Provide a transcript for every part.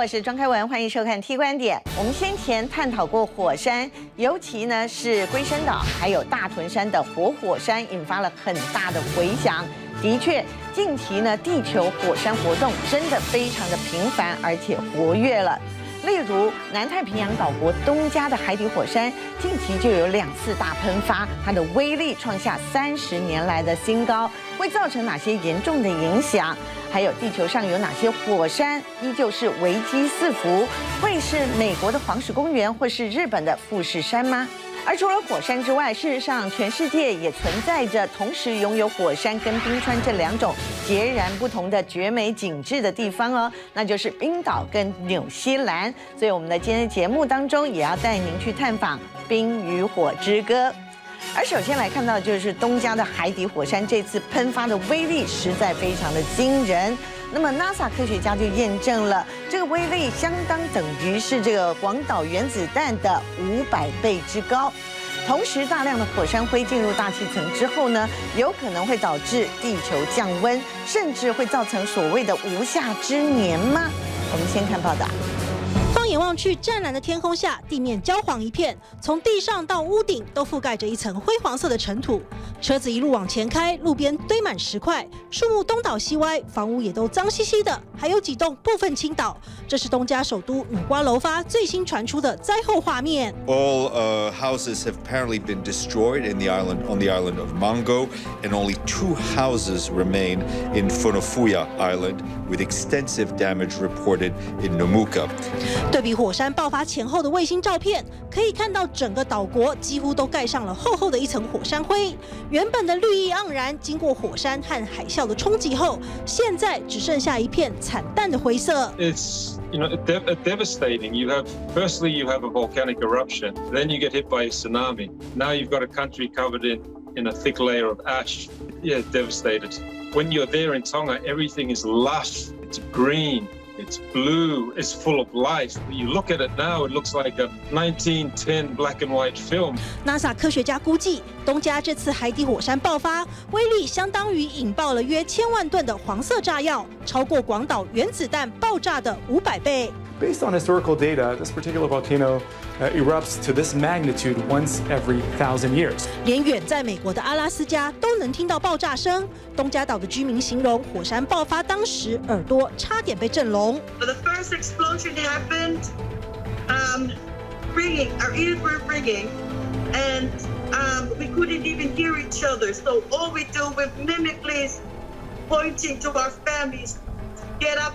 我是庄开文，欢迎收看 T 观点。我们先前探讨过火山，尤其呢是龟山岛还有大屯山的活火山，引发了很大的回响。的确，近期呢地球火山活动真的非常的频繁，而且活跃了。例如南太平洋岛国东加的海底火山，近期就有2次大喷发，它的威力创下30年来的新高，会造成哪些严重的影响？还有地球上有哪些火山依旧是危机四伏？会是美国的黄石公园，或是日本的富士山吗？而除了火山之外，事实上全世界也存在着同时拥有火山跟冰川这2种截然不同的绝美景致的地方哦，那就是冰岛跟纽西兰。所以我们的今天的节目当中，也要带您去探访冰与火之歌。而首先来看到的就是东加的海底火山，这次喷发的威力实在非常的惊人。那么 NASA 科学家就验证了这个威力相当等于是这个广岛原子弹的500倍之高。同时，大量的火山灰进入大气层之后呢，有可能会导致地球降温，甚至会造成所谓的无夏之年吗？我们先看报道。放眼望去，湛蓝的天空下，地面焦黄一片，从地上到屋顶都覆盖着一层灰黄色的尘土。车子一路往前开，路边堆满石块，树木东倒西歪，房屋也都脏兮兮的，还有几栋部分倾倒。这是东加首都努瓜楼发最新传出的灾后画面。All houses have apparently been destroyed on the island of Mango, and only 2 houses remain in Funafuya Island, with extensive damage reported in Nomuka. 对比火山爆发前后的卫星照片，可以看到整个岛国几乎都盖上了厚厚的一层火山灰。原本的绿意盎然，经过火山和海啸的冲击后，现在只剩下一片惨淡的灰色。It's devastating. Firstly you have a volcanic eruption, then you get hit by a tsunami. Now you've got a country covered in a thick layer of ash. Yeah, devastated. When you're there in Tonga, everything is lush. It's green. It's blue, it's full of life. You look at it now, it looks like a 1910 black and white film. NASA 科学家估计，东加这次海底火山爆发威力相当于引爆了约1000万吨的黄色炸药，超过广岛原子弹爆炸的500倍。Based on historical data, this particular volcano erupts to this magnitude once every 1,000 years. 连远在美国的阿拉斯加都能听到爆炸声。东加岛的居民形容，火山爆发当时耳朵差点被震聋。The first explosion happened, ringing. Our ears were ringing, and we couldn't even hear each other. So all we do was mimically pointing to our families, get up.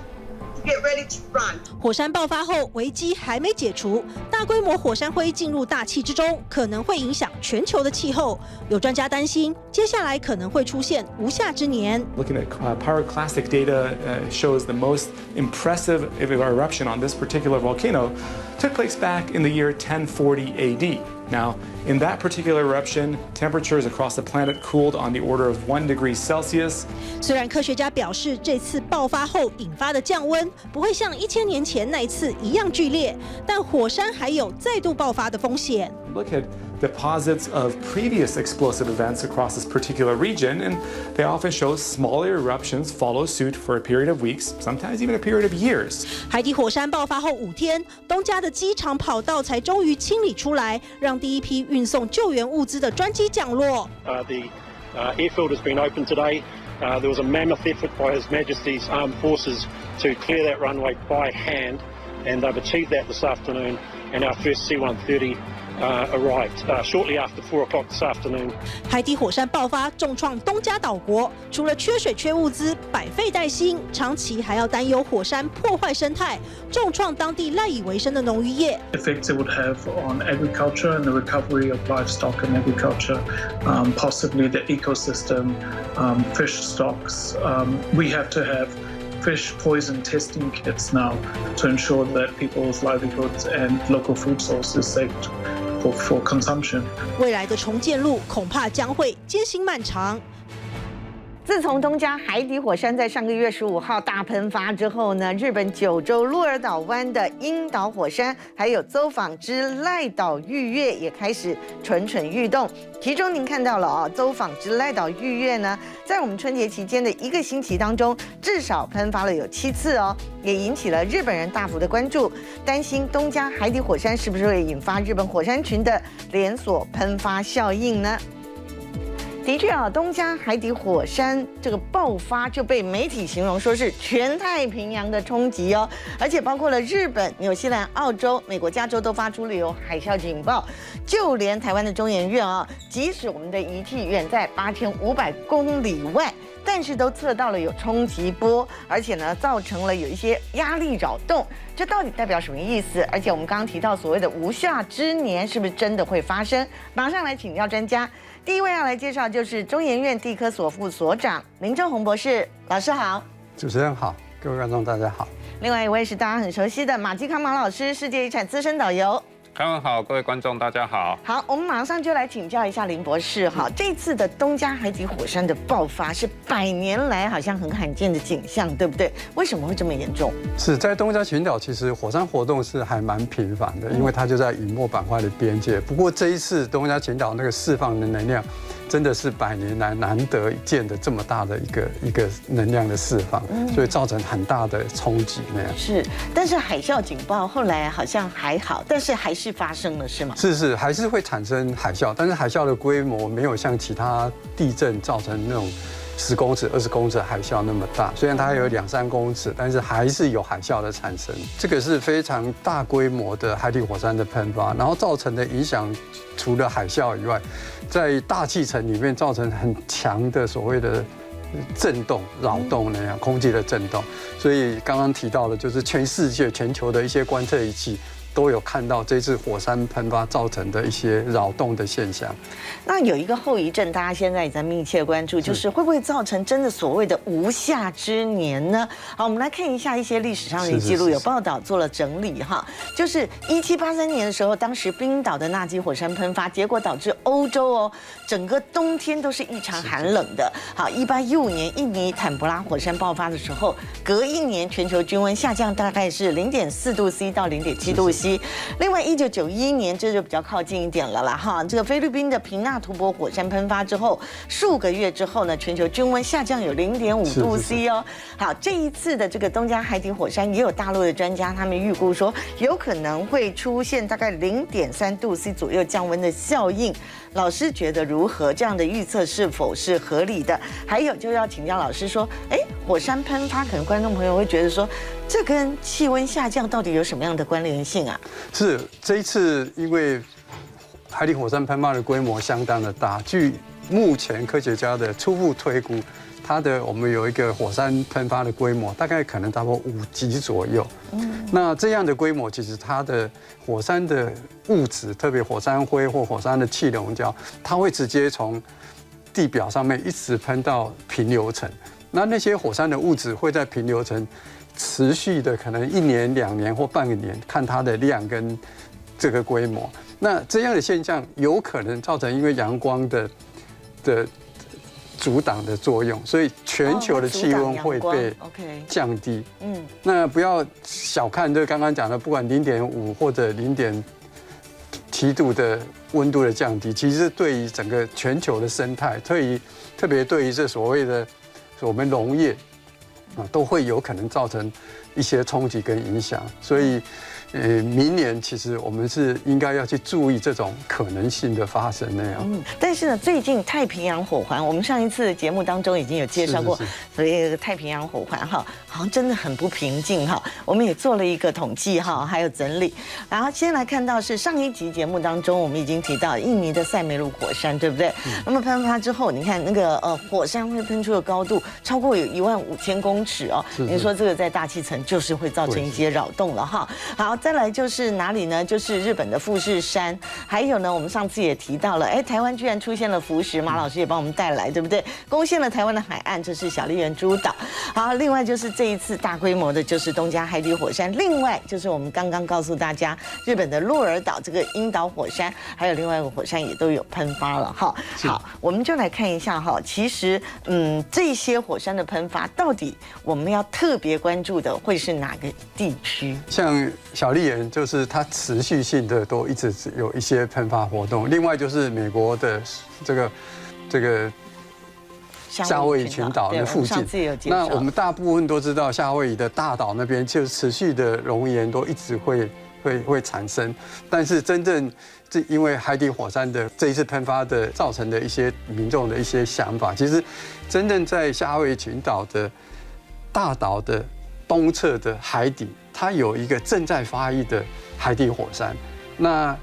Get ready to run. 火山爆发后，危机还没解除，大规模火山灰进入大气之中，可能会影响全球的气候。有专家担心，接下来可能会出现无夏之年。Looking at pyroclastic data shows the most impressive eruption on this particular volcano took place back in the year 1040 AD. Now, in that particular eruption, temperatures across the planet cooled on the order of 1 degree Celsius. 虽然科学家表示，这次爆发后引发的降温不会像1000年前那一次一样剧烈，但火山还有再度爆发的风险。Look at deposits of previous explosive events across this particular region, and they often show smaller eruptions follow suit for a period of weeks, sometimes even a period of years. 海底火山爆发后5天，东加的机场跑道才终于清理出来，让第一批运送救援物资的专机降落。The airfield has been opened today. There was a mammoth effort by His Majesty's Armed Forces to clear that runway by hand, and they've achieved that this afternoon. And our first C-130 arrived shortly after 4 o'clock this afternoon. 海底火山爆发重创东加岛国，除了缺水缺物资，百废待兴，长期还要担忧火山破坏生态，重创当地赖以为生的农渔业。Effects it would have on agriculture and the recovery of livestock and agriculture, possibly the ecosystem, fish stocks. We have to have fish poison testing kits now to ensure that people's livelihoods and local food sources safe for consumption. 未来的重建路恐怕将会艰辛漫长。自从东加海底火山在上个月15号大喷发之后呢，日本九州鹿儿岛湾的樱岛火山，还有走访之赖岛玉月也开始蠢蠢欲动。其中您看到了哦，走访之赖岛玉月呢，在我们春节期间的1个星期当中，至少喷发了有7次哦，也引起了日本人大幅的关注，担心东加海底火山是不是会引发日本火山群的连锁喷发效应呢？的确啊，东加海底火山这个爆发就被媒体形容说是全太平洋的冲击哦，而且包括了日本、纽西兰、澳洲、美国加州都发出了有海啸警报，就连台湾的中研院啊，即使我们的仪器远在8500公里外，但是都测到了有冲击波，而且呢，造成了有一些压力扰动。这到底代表什么意思？而且我们刚刚提到所谓的无夏之年，是不是真的会发生？马上来请教专家。第一位要来介绍就是中研院地科所副所长林正宏博士，老师好。主持人好，各位观众大家好。另外一位是大家很熟悉的马基康马老师，世界遗产资深导游。康文好，各位观众大家好。好，我们马上就来请教一下林博士哈，这次的东加海底火山的爆发是100年来好像很罕见的景象，对不对？为什么会这么严重？是在东加群岛，其实火山活动是还蛮频繁的，因为它就在雨墨板块的边界。不过这一次东加群岛那个释放的能量，真的是100年来难得一见的这么大的一个能量的释放，所以造成很大的冲击那样。是，但是海啸警报后来好像还好，但是还是发生了，是吗？是，还是会产生海啸，但是海啸的规模没有像其他地震造成那种10公尺、20公尺的海啸那么大。虽然它有2、3公尺，但是还是有海啸的产生。这个是非常大规模的海底火山的喷发，然后造成的影响，除了海啸以外，在大气层里面造成很强的所谓的震动、扰动那样空气的震动。所以刚刚提到的，就是全世界、全球的一些观测仪器都有看到这次火山喷发造成的一些扰动的现象。那有一个后遗症，大家现在也在密切关注，就是会不会造成真的所谓的无夏之年呢？好，我们来看一下一些历史上的记录，有报道做了整理哈。就是1783年的时候，当时冰岛的纳基火山喷发，结果导致欧洲哦整个冬天都是异常寒冷的。好，1815年印尼坦布拉火山爆发的时候，隔1年全球均温下降大概是0.4度 C 到0.7度C。另外，1991年这就比较靠近一点了啦哈，这个菲律宾的平纳图博火山喷发之后，数个月之后呢，全球均温下降有0.5度 C 哦。好，这一次的这个东加海底火山，也有大陆的专家他们预估说，有可能会出现大概0.3度 C 左右降温的效应。老师觉得如何？这样的预测是否是合理的？还有就要请教老师说，火山喷发，可能观众朋友会觉得说，这跟气温下降到底有什么样的关联性啊？是这一次，因为海底火山喷发的规模相当的大，据目前科学家的初步推估，我们有一个火山喷发的规模，大概可能差不多5级左右。那这样的规模，其实它的火山的物质，特别火山灰或火山的气溶胶，它会直接从地表上面一直喷到平流层。那些火山的物质会在平流层持续的可能1年、2年或半个年，看它的量跟这个规模。那这样的现象有可能造成因为阳光的阻挡的作用，所以全球的气温会被降低。那不要小看这刚刚讲的，不管0.5或者0.7度的温度的降低，其实对于整个全球的生态，特别对于这所谓的我们农业都会有可能造成一些冲击跟影响。所以明年其实我们是应该要去注意这种可能性的发生那样。但是呢，最近太平洋火环，我们上一次的节目当中已经有介绍过，所以太平洋火环哈，好像真的很不平静哈。我们也做了一个统计哈，还有整理。然后先来看到是上一集节目当中，我们已经提到印尼的塞梅鲁火山，对不对？那么喷发之后，你看那个火山会喷出的高度超过有15000公尺哦。你说这个在大气层就是会造成一些扰动了哈。好。再来就是哪里呢？就是日本的富士山，还有呢，我们上次也提到了，台湾居然出现了浮石，马老师也帮我们带来，对不对？攻陷了台湾的海岸，这是小笠原诸岛。好，另外就是这一次大规模的就是东加海底火山，另外就是我们刚刚告诉大家，日本的鹿儿岛这个樱岛火山，还有另外一个火山也都有喷发了哈。好，我们就来看一下哈，其实这些火山的喷发，到底我们要特别关注的会是哪个地区？像小笠原，就是它持续性的都一直有一些喷发活动。另外就是美国的这个夏威夷群岛的附近，那我们大部分都知道，夏威夷的大岛那边就持续的熔岩都一直会产生，但是真正因为海底火山的这一次喷发的造成的一些民众的一些想法，其实真正在夏威夷群岛的大岛的东侧的海底，它有一个正在发育的海底火山。那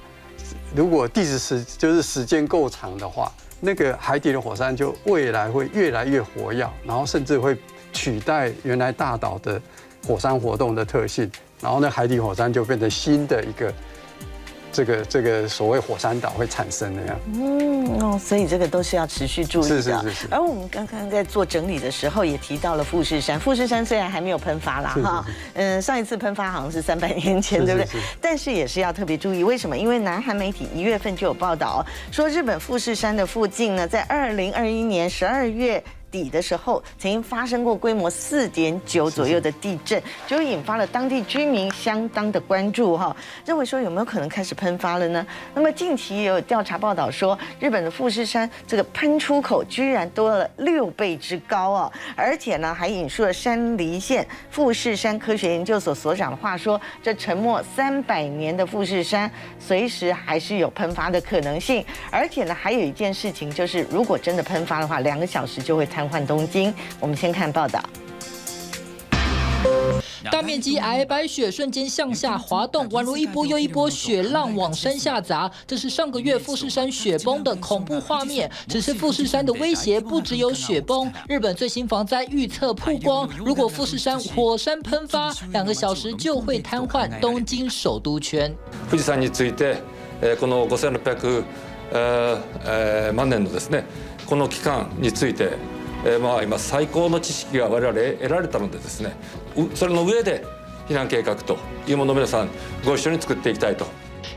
如果地质就是时间够长的话，那个海底的火山就未来会越来越活跃，然后甚至会取代原来大岛的火山活动的特性，然后呢，海底火山就变成新的一个这个所谓火山岛会产生那样。所以这个都是要持续注意的。是。而我们刚刚在做整理的时候也提到了富士山，富士山虽然还没有喷发啦哈，上一次喷发好像是300年前，对不对？但是也是要特别注意，为什么？因为南韩媒体1月份就有报道说，日本富士山的附近呢，在2021年12月底的时候，曾经发生过规模4.9左右的地震，就引发了当地居民相当的关注哈，认为说有没有可能开始喷发了呢？那么近期也有调查报道说，日本的富士山这个喷出口居然多了6倍之高哦，而且呢还引述了山梨县富士山科学研究所所长的话说，这沉没300年的富士山随时还是有喷发的可能性，而且呢还有一件事情就是，如果真的喷发的话，2个小时就会瘫痪东京。我们先看报道。大面积皑白雪瞬间向下滑动，宛如一波又一波雪浪往山下砸。这是上个月富士山雪崩的恐怖画面。只是富士山的威胁不只有雪崩，日本最新防灾预测曝光，如果富士山火山喷发，2个小时就会瘫痪东京首都圈。富士山について、この5600万年のですね、この期間について。今最高の知識が我々得られたのでですね、それの上で避難計画というものを皆さんご一緒に作っていきたいと。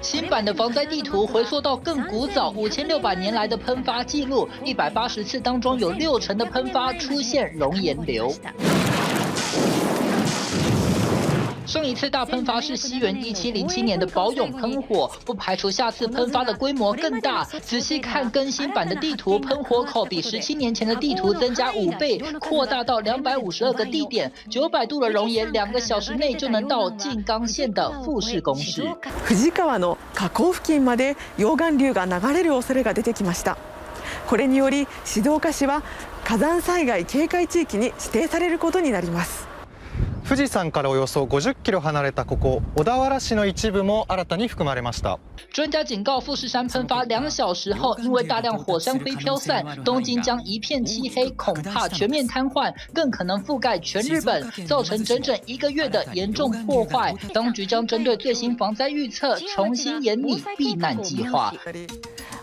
新版的防灾地图回溯到更古早5600年来的喷发记录，180次当中有60%的喷发出现熔岩流。上一次大喷发是西元1707年的宝永喷火，不排除下次喷发的规模更大。仔细看更新版的地图，喷火口比17年前的地图增加5倍，扩大到252个地点，900度的熔岩2个小时内就能到静冈县的富士宫市。富士川の河口付近まで溶岩流が流れる恐れが出てきました。これにより静岡市は火山災害警戒地域に指定されることになります。富士山からおよそ50キロ離れたここ小田原市の一部も新たに含まれました。专家警告，富士山喷发2小时后，因为大量火山灰飘散，东京将一片漆黑，恐怕全面瘫痪，更可能覆盖全日本，造成整整1个月的严重破坏。当局将针对最新防灾预测，重新研拟避难计划。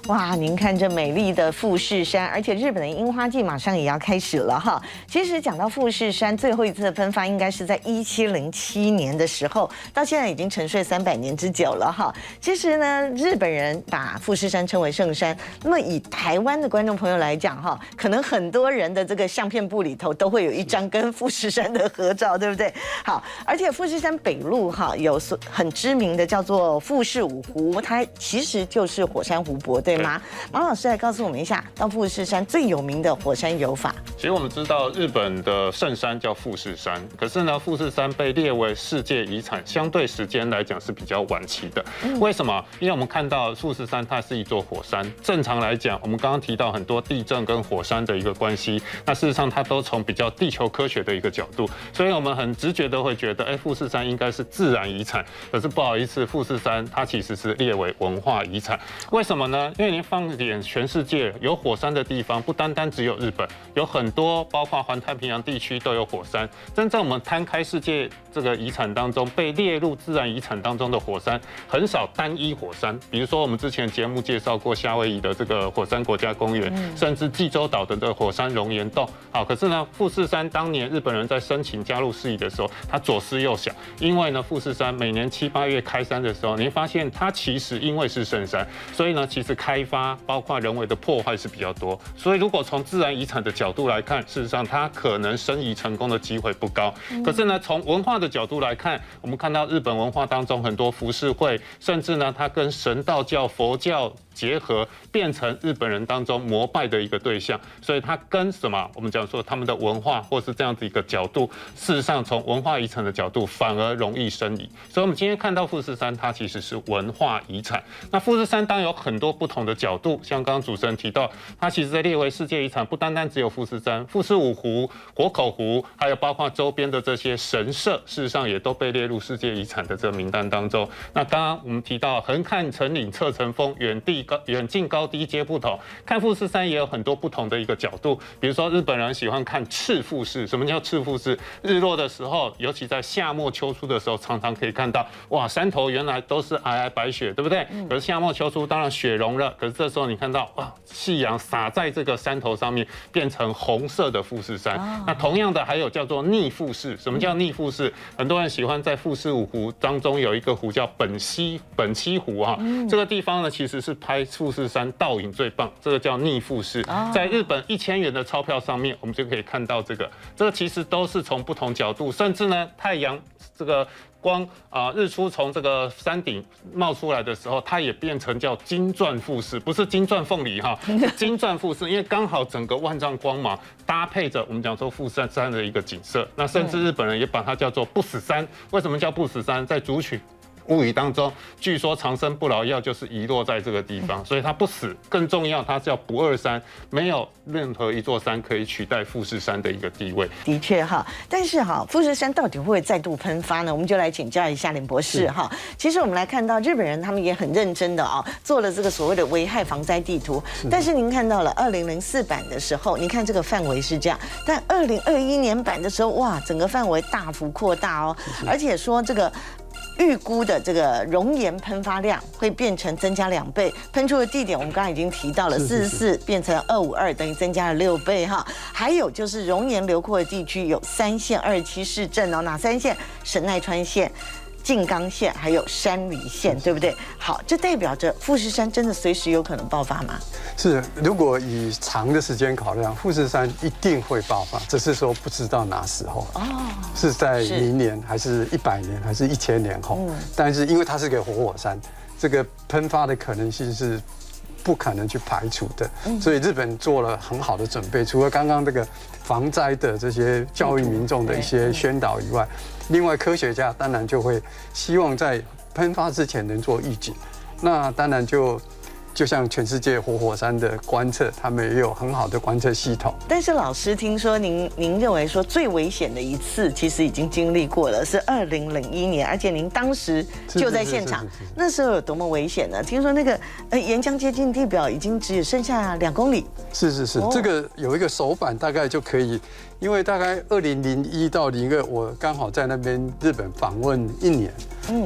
哇，您看这美丽的富士山，而且日本的樱花季马上也要开始了哈。其实讲到富士山最后一次的喷发，应该是在1707年的时候，到现在已经沉睡300年之久了哈。其实呢，日本人把富士山称为圣山，那么以台湾的观众朋友来讲哈，可能很多人的这个相片簿里头都会有一张跟富士山的合照，对不对？好，而且富士山北麓哈有很知名的叫做富士五湖，它其实就是火山湖泊，对吗？马老师来告诉我们一下，到富士山最有名的火山游法。其实我们知道日本的圣山叫富士山，可是呢，富士山被列为世界遗产，相对时间来讲是比较晚期的。为什么？因为我们看到富士山它是一座火山，正常来讲，我们刚刚提到很多地震跟火山的一个关系，那事实上它都从比较地球科学的一个角度，所以我们很直觉的会觉得，富士山应该是自然遗产。可是不好意思，富士山它其实是列为文化遗产。为什么呢？因为确您放眼全世界，有火山的地方不单单只有日本，有很多包括环太平洋地区都有火山。真正我们摊开世界这个遗产当中被列入自然遗产当中的火山，很少单一火山。比如说我们之前节目介绍过夏威夷的这个火山国家公园，甚至济州岛的这个火山熔岩洞。好，可是呢，富士山当年日本人在申请加入事宜的时候，他左思右想，因为呢，富士山每年7、8月开山的时候，你会发现它其实因为是圣山，所以呢，其实开发包括人为的破坏是比较多。所以如果从自然遗产的角度来看，事实上它可能申遗成功的机会不高。可是呢，从文化的角度来看，我们看到日本文化当中很多浮世绘，甚至呢，它跟神道教、佛教结合，变成日本人当中膜拜的一个对象，所以它跟什么？我们讲说他们的文化或是这样子一个角度，事实上从文化遗产的角度反而容易申遗。所以我们今天看到富士山，它其实是文化遗产。那富士山当然有很多不同的角度，像刚刚主持人提到，它其实在列为世界遗产，不单单只有富士山、富士五湖、火口湖，还有包括周边的这些神社，事实上也都被列入世界遗产的这个名单当中。那刚刚我们提到横看成岭侧成峰，远近高低皆不同。看富士山也有很多不同的一个角度，比如说日本人喜欢看赤富士。什么叫赤富士？日落的时候，尤其在夏末秋初的时候，常常可以看到，哇，山头原来都是皑皑白雪，对不对？可是夏末秋初，当然雪融了，可是这时候你看到，哇，夕阳洒在这个山头上面，变成红色的富士山。那同样的，还有叫做逆富士。什么叫逆富士？很多人喜欢在富士五湖当中有一个湖叫本溪湖哈，这个地方呢其实是拍富士山倒影最棒，这个叫逆富士。在日本1000元的钞票上面，我们就可以看到这个其实都是从不同角度，甚至呢太阳这个光日出从这个山顶冒出来的时候，它也变成叫金钻富士，不是金钻凤梨哈，是金钻富士，因为刚好整个万丈光芒搭配着我们讲说富士山的一个景色。那甚至日本人也把它叫做不死山。为什么叫不死山？在竹取物语当中，据说长生不老药就是遗落在这个地方，所以它不死。更重要，它叫不二山，没有任何一座山可以取代富士山的一个地位。的确哈，但是哈，富士山到底会不会再度喷发呢？我们就来请教一下林博士哈。其实我们来看到日本人他们也很认真的做了这个所谓的危害防灾地图。但是您看到了2004版的时候，你看这个范围是这样，但2021年版的时候，哇，整个范围大幅扩大哦，而且说这个预估的这个熔岩喷发量会变成增加2倍，喷出的地点我们刚刚已经提到了，44变成252，等于增加了6倍哈。还有就是熔岩流过的地区有3县27市镇哦，哪3县？神奈川县、静冈县还有山梨县，对不对？好，这代表着富士山真的随时有可能爆发吗？是，如果以长的时间考量，富士山一定会爆发，只是说不知道哪时候。是在明年还是100年还是1000年后？但是因为它是个活火山，这个喷发的可能性是不可能去排除的，所以日本做了很好的准备。除了刚刚这个防灾的这些教育民众的一些宣导以外，另外科学家当然就会希望在喷发之前能做预警。那当然就像全世界活火山的观测，他们也有很好的观测系统。但是老师听说您认为说最危险的一次，其实已经经历过了，是2001年，而且您当时就在现场，那时候有多么危险呢？听说那个岩浆接近地表已经只剩下2公里。是，这个有一个手板大概就可以。因为大概2001到02，我刚好在那边日本访问1年。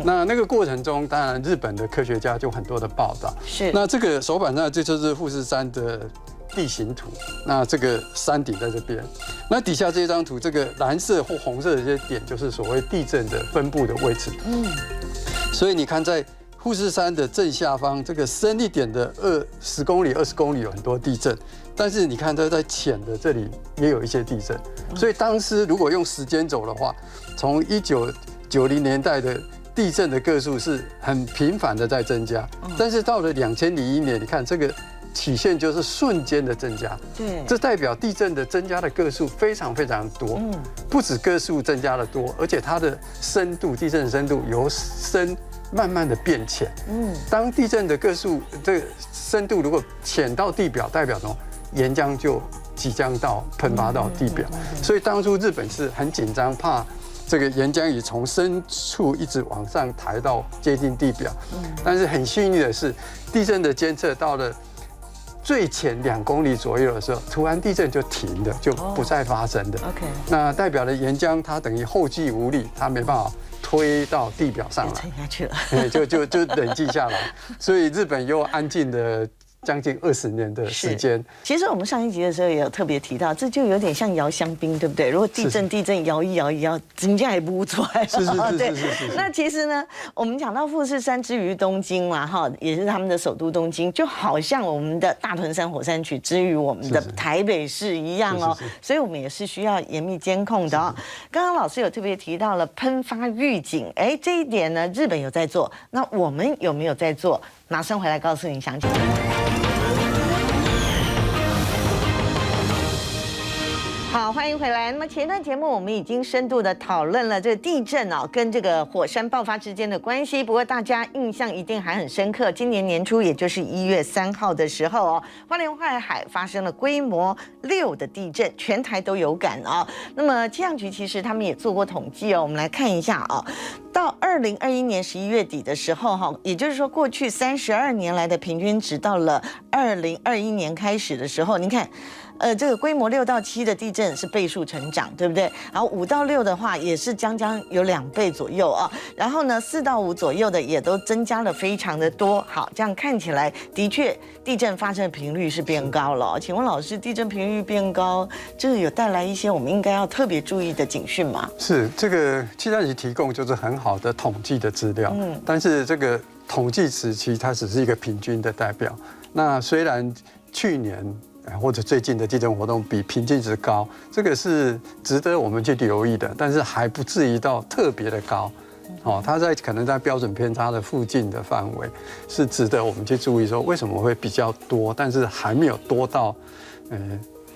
那个过程中，当然日本的科学家就很多的报道。是。那这个手板上，这就是富士山的地形图。那这个山顶在这边，那底下这张图，这个蓝色或红色的这些点，就是所谓地震的分布的位置。所以你看，在富士山的正下方，这个深一点的10公里、20公里有很多地震。但是你看，它在浅的这里也有一些地震，所以当时如果用时间轴的话，从1990年代的地震的个数是很频繁的在增加，但是到了2001年，你看这个曲线就是瞬间的增加，对，这代表地震的增加的个数非常非常多，不止个数增加的多，而且它的深度，地震的深度由深慢慢的变浅，当地震的个数这个深度如果浅到地表，代表什么？岩浆就即将喷发到地表，所以当初日本是很紧张，怕这个岩浆仪从深处一直往上抬到接近地表。但是很幸运的是，地震的监测到了最浅2公里左右的时候，突然地震就停了，就不再发生的。OK， 那代表了岩浆它等于后继无力，它没办法推到地表上来，沉下去了，就冷静下来，所以日本又安静了将近20年的时间。其实我们上一集的时候也有特别提到，这就有点像摇香槟，对不对？如果地震摇一摇，人家也不出来。是。那其实呢，我们讲到富士山之于东京嘛，哈，也是他们的首都东京，就好像我们的大屯山火山区之于我们的台北市一样哦。所以我们也是需要严密监控的哦。刚刚老师有特别提到了喷发预警，哎，这一点呢，日本有在做，那我们有没有在做？马上回来告诉你详情。好，欢迎回来。那么前一段节目我们已经深度的讨论了这个地震哦跟这个火山爆发之间的关系。不过大家印象一定还很深刻，今年年初，也就是1月3号的时候哦，花莲外海发生了规模6的地震，全台都有感哦。那么气象局其实他们也做过统计哦，我们来看一下哦。到2021年11月底的时候哈，也就是说过去32年来的平均值，到了2021年开始的时候，你看。这个规模6到7的地震是倍数成长，对不对？然后5到6的话也是将有2倍左右啊。然后呢，4到5左右的也都增加了非常的多。好，这样看起来的确地震发生的频率是变高了。请问老师，地震频率变高，这个有带来一些我们应该要特别注意的警讯吗？是，这个气象局提供就是很好的统计的资料，但是这个统计时期它只是一个平均的代表。那虽然去年或者最近的地震活动比平均值高，这个是值得我们去留意的，但是还不至于到特别的高。哦，它可能在标准偏差的附近的范围，是值得我们去注意说为什么会比较多，但是还没有多到，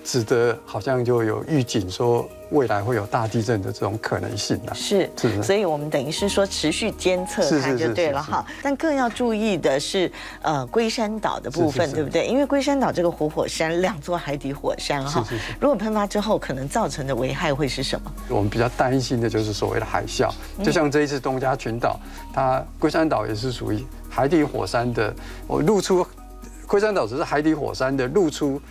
值得好像就有预警说未来会有大地震的这种可能性是，所以我们等于是说持续监测它就对了哈。但更要注意的是，龟山岛的部分，对不对？因为龟山岛这个活火山，2座海底火山哈，如果喷发之后，可能造成的危害会是什么？我们比较担心的就是所谓的海啸，就像这一次东加群岛，它龟山岛也是属于海底火山的，露出龟山岛只是海底火山的露出。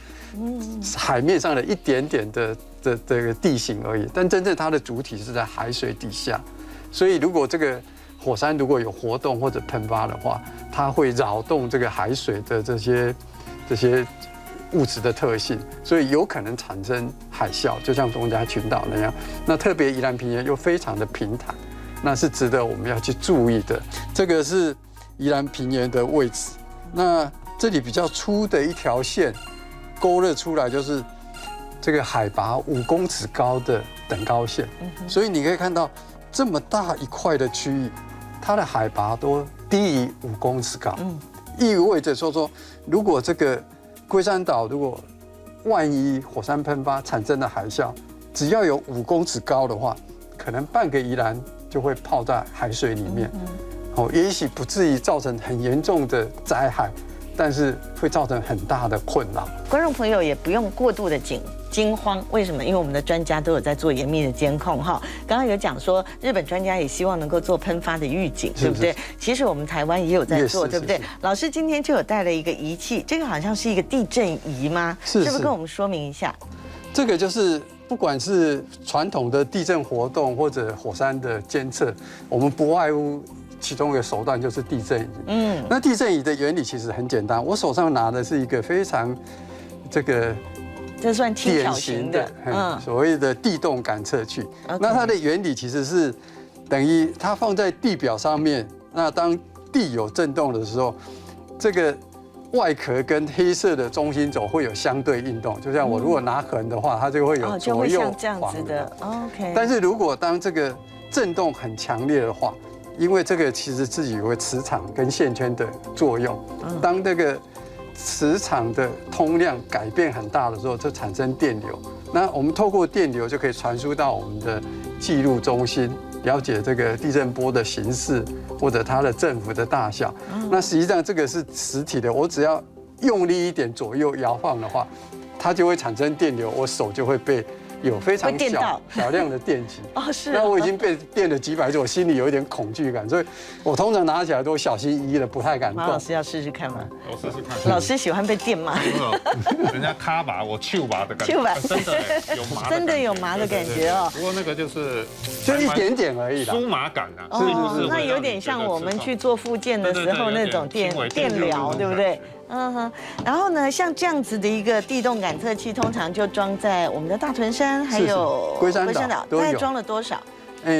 海面上的一点点的这个地形而已，但真正它的主体是在海水底下，所以如果这个火山如果有活动或者喷发的话，它会扰动这个海水的这些物质的特性，所以有可能产生海啸，就像东加群岛那样。那特别宜兰平原又非常的平坦，那是值得我们要去注意的。这个是宜兰平原的位置，那这里比较粗的一条线。勾勒出来就是这个海拔5公尺高的等高线，所以你可以看到这么大一块的区域，它的海拔都低于5公尺高，意味着说，如果这个龟山岛如果万一火山喷发产生的海啸，只要有5公尺高的话，可能半个宜兰就会泡在海水里面，也许不至于造成很严重的灾害。但是会造成很大的困扰，观众朋友也不用过度的惊慌。为什么？因为我们的专家都有在做严密的监控哈。刚刚有讲说，日本专家也希望能够做喷发的预警，对不对？其实我们台湾也有在做，对不对？老师今天就有带了一个仪器，这个好像是一个地震仪吗？是不是跟我们说明一下？这个就是不管是传统的地震活动或者火山的监测，我们不外乎。其中一个手段就是地震仪。那地震仪的原理其实很简单，我手上拿的是一个非常这算轻巧型的，所谓的地动感测器。那它的原理其实是等于它放在地表上面，那当地有震动的时候，这个外壳跟黑色的中心轴会有相对运动。就像我如果拿横的话，它就会有左右这样子的。OK。但是如果当这个震动很强烈的话，因为这个其实自己有个磁场跟线圈的作用，当这个磁场的通量改变很大的时候，就产生电流。那我们透过电流就可以传输到我们的记录中心，了解这个地震波的形式或者它的振幅的大小。那实际上这个是实体的，我只要用力一点左右摇晃的话，它就会产生电流，我手就会被有非常会电到小量的电极。哦，是。那我已经被电了几百次，我心里有一点恐惧感，所以我通常拿起来都小心翼翼的，不太敢动。马老师要试试看吗？我试试看。老师喜欢被电吗？人家咔吧，我嗅吧的感觉。嗅吧，真的有麻，真的有麻的感觉哦。不过那个就是就一点点而已啦，酥麻感啊。哦，那有点像我们去做复健的时候那种电疗，对不对？嗯哼。然后呢，像这样子的一个地动感测器，通常就装在我们的大屯山还有龟山岛，大概装了多少？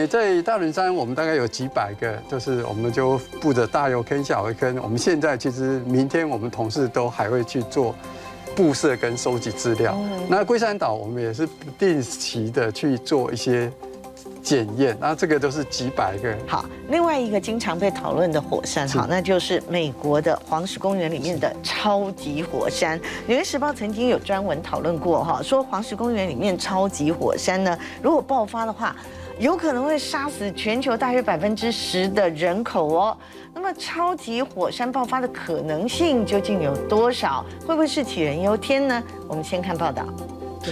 在大屯山我们大概有几百个，就是我们就布着大油坑、小油坑。我们现在其实明天我们同事都还会去做布设跟收集资料。那龟山岛我们也是不定期的去做一些检验，那这个都是几百个。好，另外一个经常被讨论的火山，好，那就是美国的黄石公园里面的超级火山。《纽约时报》曾经有专文讨论过哈，说黄石公园里面超级火山呢，如果爆发的话，有可能会杀死全球大约10%的人口哦。那么超级火山爆发的可能性究竟有多少？会不会是杞人忧天呢？我们先看报道。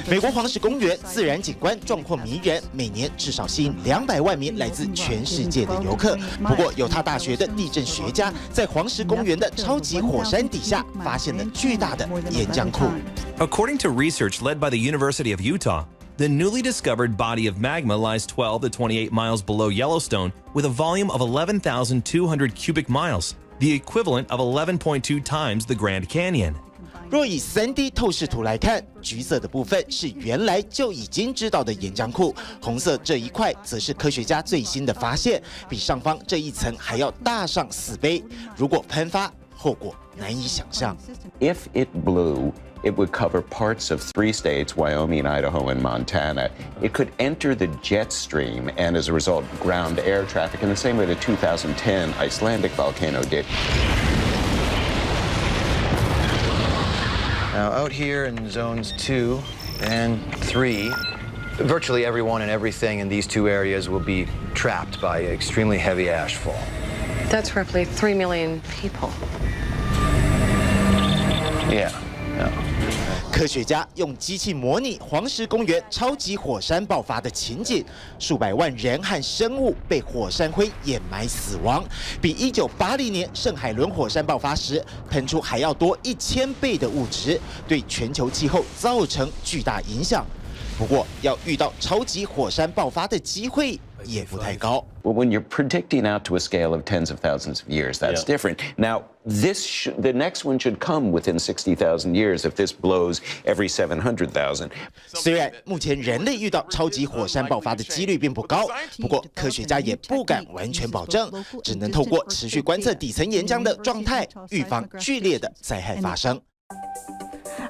美国黄石公园自然景观壮阔迷人，每年至少吸引200万名来自全世界的游客。不过，犹他大学的地震学家在黄石公园的超级火山底下发现了巨大的岩浆库。According to research led by the University of Utah, the newly discovered body of magma lies 12 to 28 miles below Yellowstone with a volume of 11,200 cubic miles, the equivalent of 11.2 times the Grand Canyon. 若以3D 透视图来看，橘色的部分是原来就已经知道的岩浆库，红色这一块则是科学家最新的发现，比上方这一层还要大上4倍。如果喷发，后果难以想象。If it blew, it would cover parts of 3 states, Wyoming, Idaho, and Montana. It could enter the jet stream and, as a result, ground air traffic in the same way the 2010 Icelandic volcano did. Now, out here in zones 2 and 3, virtually everyone and everything in these 2 areas will be trapped by extremely heavy ashfall. That's roughly 3 million people. Yeah. 科学家用机器模拟黄石公园超级火山爆发的情景，数百万人和生物被火山灰掩埋死亡，比1980年圣海伦火山爆发时喷出还要多1000倍的物质，对全球气候造成巨大影响。不过，要遇到超级火山爆发的机会也不太高。Well, when you're predicting out to a scale of tens of thousands of years, that's different. Now, the next one should come within 60,000 years if this blows every 700,000. 虽然目前人类遇到超级火山爆发的几率并不高，不过科学家也不敢完全保证，只能透过持续观测底层岩浆的状态，预防剧烈的灾害发生。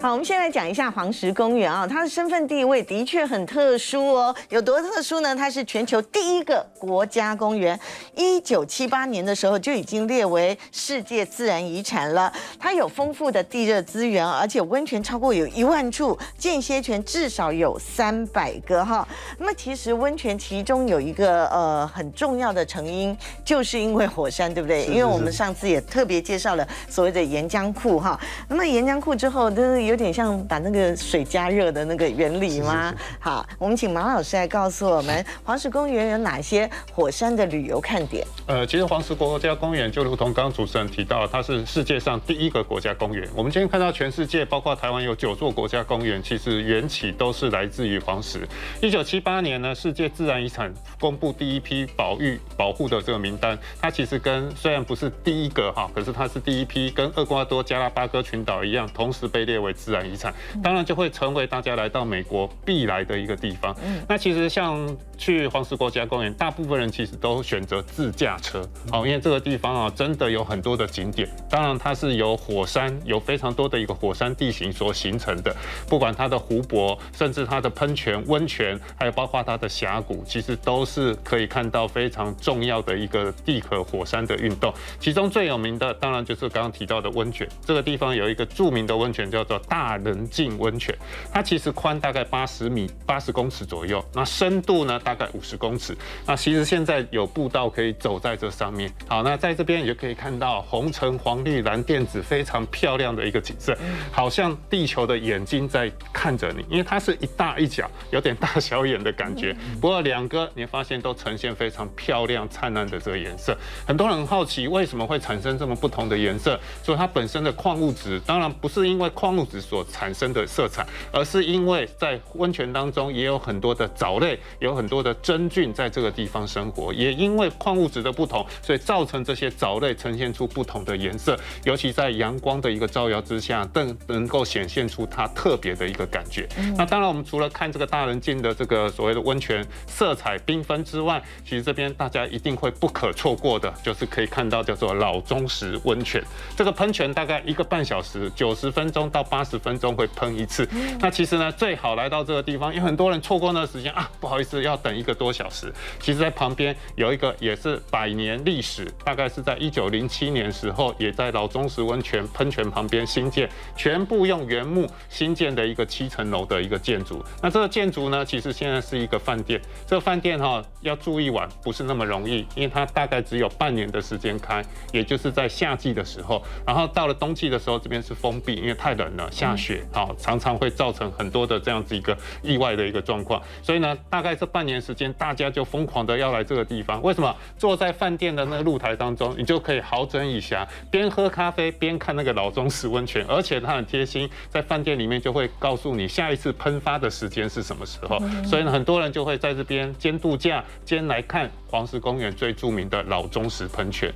好，我们先来讲一下黄石公园啊，它的身份地位的确很特殊哦。有多特殊呢？它是全球第一个国家公园，1978年的时候就已经列为世界自然遗产了。它有丰富的地热资源，而且温泉超过有1万处，间歇泉至少有300个哈。那么其实温泉其中有一个很重要的成因，就是因为火山，对不对？因为我们上次也特别介绍了所谓的岩浆库哈。那么岩浆库之后，就是有点像把那个水加热的那个原理吗？好，我们请马老师来告诉我们，黄石公园有哪些火山的旅游看点？其实黄石国家公园就如同刚刚主持人提到，它是世界上第一个国家公园。我们今天看到全世界，包括台湾有9座国家公园，其实缘起都是来自于黄石。1978年呢，世界自然遗产公布第一批保护的这个名单，它其实虽然不是第一个哈，可是它是第一批，跟厄瓜多、加拉巴哥群岛一样，同时被列为自然遗产，当然就会成为大家来到美国必来的一个地方。那其实像去黄石国家公园，大部分人其实都选择自驾车，好，因为这个地方啊，真的有很多的景点。当然，它是由火山，有非常多的一个火山地形所形成的，不管它的湖泊，甚至它的喷泉、温泉，还有包括它的峡谷，其实都是可以看到非常重要的一个地壳火山的运动。其中最有名的，当然就是刚刚提到的温泉。这个地方有一个著名的温泉叫做大人径温泉，它其实宽大概80公尺左右，那深度呢大概50公尺。那其实现在有步道可以走在这上面。好，那在这边你就可以看到红橙黄绿蓝靛紫非常漂亮的一个景色，好像地球的眼睛在看着你，因为它是一大一小，有点大小眼的感觉。不过两个你发现都呈现非常漂亮灿烂的这个颜色。很多人很好奇为什么会产生这么不同的颜色，所以它本身的矿物质，当然不是因为矿物质所产生的色彩，而是因为在温泉当中也有很多的藻类，有很多的真菌在这个地方生活，也因为矿物质的不同，所以造成这些藻类呈现出不同的颜色，尤其在阳光的一个照耀之下，更能够显现出它特别的一个感觉。那当然，我们除了看这个大人径的这个所谓的温泉色彩缤纷之外，其实这边大家一定会不可错过的，就是可以看到叫做老钟石温泉。这个喷泉大概1个半小时，90分钟到80分钟会喷一次。那其实呢，最好来到这个地方，因为很多人错过那个时间啊，不好意思，要等1个多小时。其实，在旁边有一个也是100年历史，大概是在1907年时候，也在老钟石温泉喷泉旁边新建，全部用原木新建的一个7层楼的一个建筑。那这个建筑呢，其实现在是一个饭店。这个饭店要住一晚不是那么容易，因为它大概只有半年的时间开，也就是在夏季的时候。然后到了冬季的时候，这边是封闭，因为太冷了，下雪常常会造成很多的这样子一个意外的一个状况。所以呢，大概这半年时间，大家就疯狂的要来这个地方。为什么？坐在饭店的那个露台当中，你就可以好整以暇，边喝咖啡边看那个老钟石温泉，而且它很贴心，在饭店里面就会告诉你下一次喷发的时间是什么时候。所以呢，很多人就会在这边兼度假兼来看黄石公园最著名的老钟石喷泉。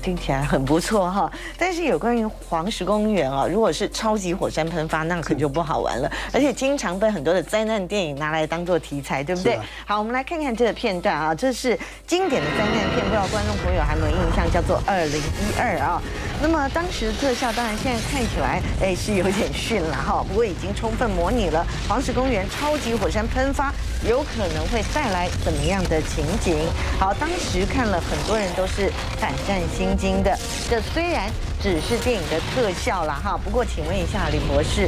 听起来很不错哈。但是有关于黄石公园啊，如果是超级火山喷发，那可就不好玩了，而且经常被很多的灾难电影拿来当做题材，对不对？好，我们来看看这个片段啊，这是经典的灾难片，不知道观众朋友还有没有印象，叫做2012啊。那么当时的特效当然现在看起来是有点逊了哈，不过已经充分模拟了黄石公园超级火山喷发有可能会带来怎么样的情景。好，当时看了很多人都是胆战心惊的。这虽然只是电影的特效啦哈，不过请问一下林博士，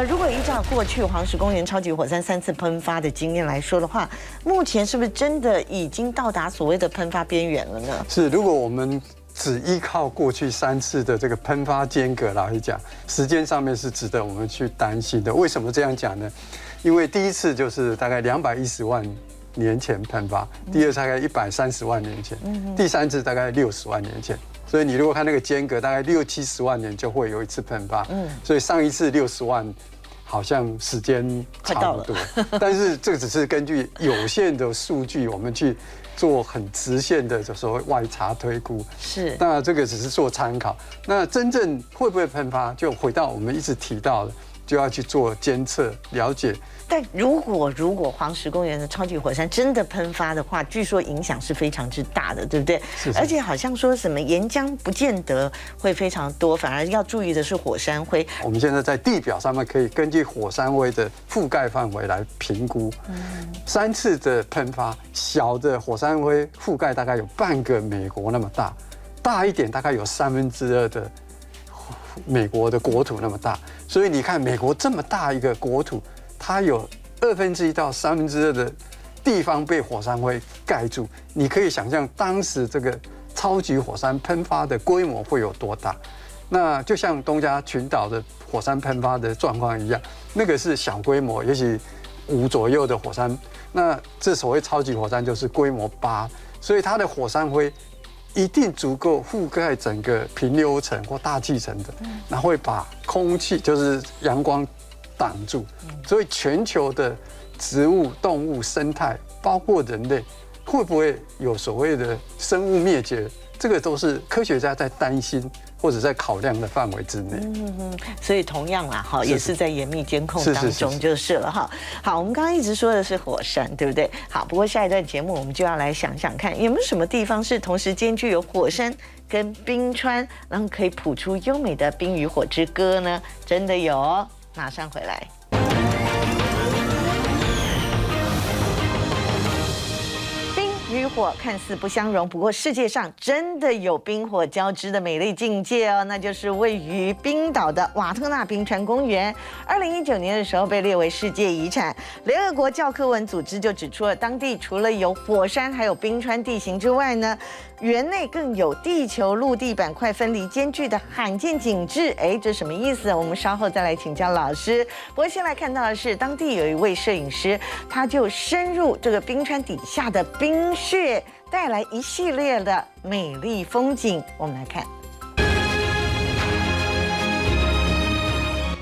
如果依照过去黄石公园超级火山3次喷发的经验来说的话，目前是不是真的已经到达所谓的喷发边缘了呢？是，如果我们只依靠过去3次的这个喷发间隔来讲，时间上面是值得我们去担心的。为什么这样讲呢？因为第一次就是大概210万年前喷发，第二次大概130万年前，第3次大概60万年前。所以你如果看那个间隔，大概60、70万年就会有一次喷发。所以上一次60万好像时间差不多，但是这个只是根据有限的数据，我们去做很直线的所谓外差推估。是，那这个只是做参考。那真正会不会喷发，就回到我们一直提到的，就要去做监测了解。但如果黄石公园的超级火山真的喷发的话，据说影响是非常之大的，对不对？是。而且好像说什么岩浆不见得会非常多，反而要注意的是火山灰。我们现在在地表上面可以根据火山灰的覆盖范围来评估。3次的喷发，小的火山灰覆盖大概有半个美国那么大，大一点大概有2/3的美国的国土那么大。所以你看，美国这么大一个国土，它有1/2到2/3的地方被火山灰盖住，你可以想象当时这个超级火山喷发的规模会有多大。那就像东加群岛的火山喷发的状况一样，那个是小规模，也许5左右的火山。那这所谓超级火山就是规模8，所以它的火山灰一定足够覆盖整个平流层或大气层的，那会把空气就是阳光挡住，所以全球的植物、动物、生态，包括人类，会不会有所谓的生物灭绝？这个都是科学家在担心或者在考量的范围之内。所以同样啦，哈，也是在严密监控当中就是了哈。好，我们刚刚一直说的是火山，对不对？好，不过下一段节目我们就要来想想看，有没有什么地方是同时兼具有火山跟冰川，然后可以谱出优美的《冰与火之歌》呢？真的有哦，马上回来。冰与火看似不相容，不过世界上真的有冰火交织的美丽境界哦，那就是位于冰岛的瓦特纳冰川公园。2019年的时候被列为世界遗产。联合国教科文组织就指出了，当地除了有火山还有冰川地形之外呢，园内更有地球陆地板块分离间距的罕见景致。这什么意思？我们稍后再来请教老师。不过先来看到的是，当地有一位摄影师，他就深入这个冰川底下的冰穴，带来一系列的美丽风景。我们来看。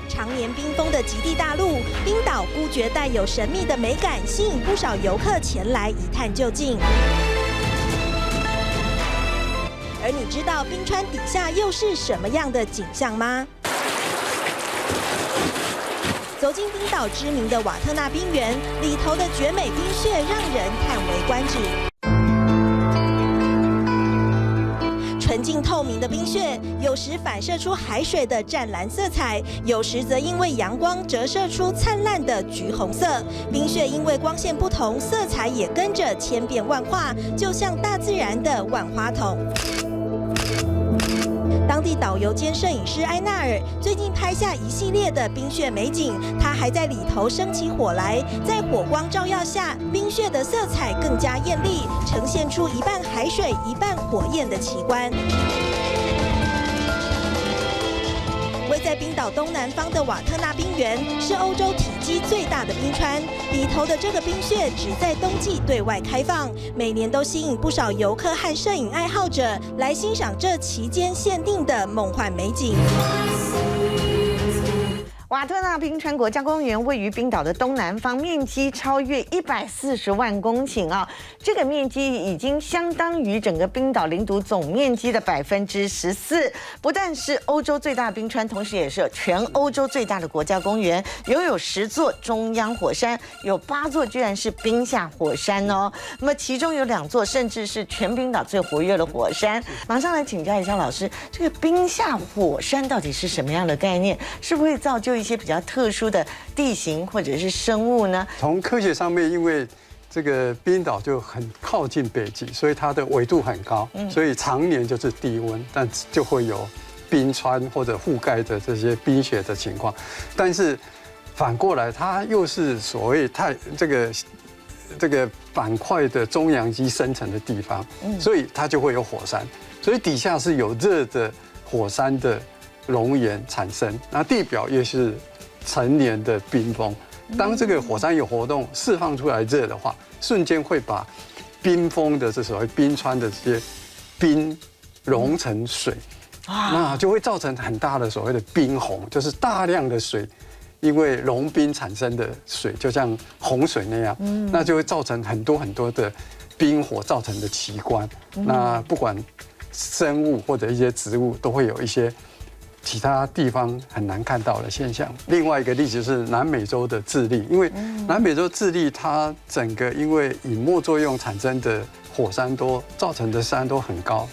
常年冰封的极地大陆冰岛，孤绝带有神秘的美感，吸引不少游客前来一探究竟。而你知道冰川底下又是什么样的景象吗？走进冰岛知名的瓦特纳冰原，里头的绝美冰穴让人叹为观止。纯净透明的冰穴，有时反射出海水的湛蓝色彩，有时则因为阳光折射出灿烂的橘红色。冰穴因为光线不同，色彩也跟着千变万化，就像大自然的万花筒。当地导游兼摄影师埃纳尔最近拍下一系列的冰穴美景，他还在里头生起火来，在火光照耀下，冰穴的色彩更加艳丽，呈现出一半海水一半火焰的奇观。位在冰岛东南方的瓦特纳冰原是欧洲体积最大的冰川，里头的这个冰穴只在冬季对外开放，每年都吸引不少游客和摄影爱好者来欣赏这期间限定的梦幻美景。瓦特纳冰川国家公园位于冰岛的东南方，面积超越140万公顷啊！这个面积已经相当于整个冰岛领土总面积的14%。不但是欧洲最大的冰川，同时也是全欧洲最大的国家公园，拥有10座中央火山，有8座居然是冰下火山哦。那么其中有2座甚至是全冰岛最活跃的火山。马上来请教一下老师，这个冰下火山到底是什么样的概念？是不是会造就一些比较特殊的地形或者是生物呢？从科学上面，因为这个冰岛就很靠近北极，所以它的纬度很高，所以常年就是低温，但就会有冰川或者覆盖的这些冰雪的情况。但是反过来，它又是所谓这个板块的中央基生成的地方，所以它就会有火山，所以底下是有热的火山的熔岩产生，那地表也是成年的冰封。当这个火山有活动，释放出来热的话，瞬间会把冰封的这所谓冰川的这些冰融成水，那就会造成很大的所谓的冰洪，就是大量的水因为融冰产生的水，就像洪水那样，那就会造成很多很多的冰火造成的奇观。那不管生物或者一些植物，都会有一些其他地方很难看到的现象。另外一个例子是南美洲的智利，因为南美洲智利它整个因为隐没作用产生的火山多，造成的山都很高，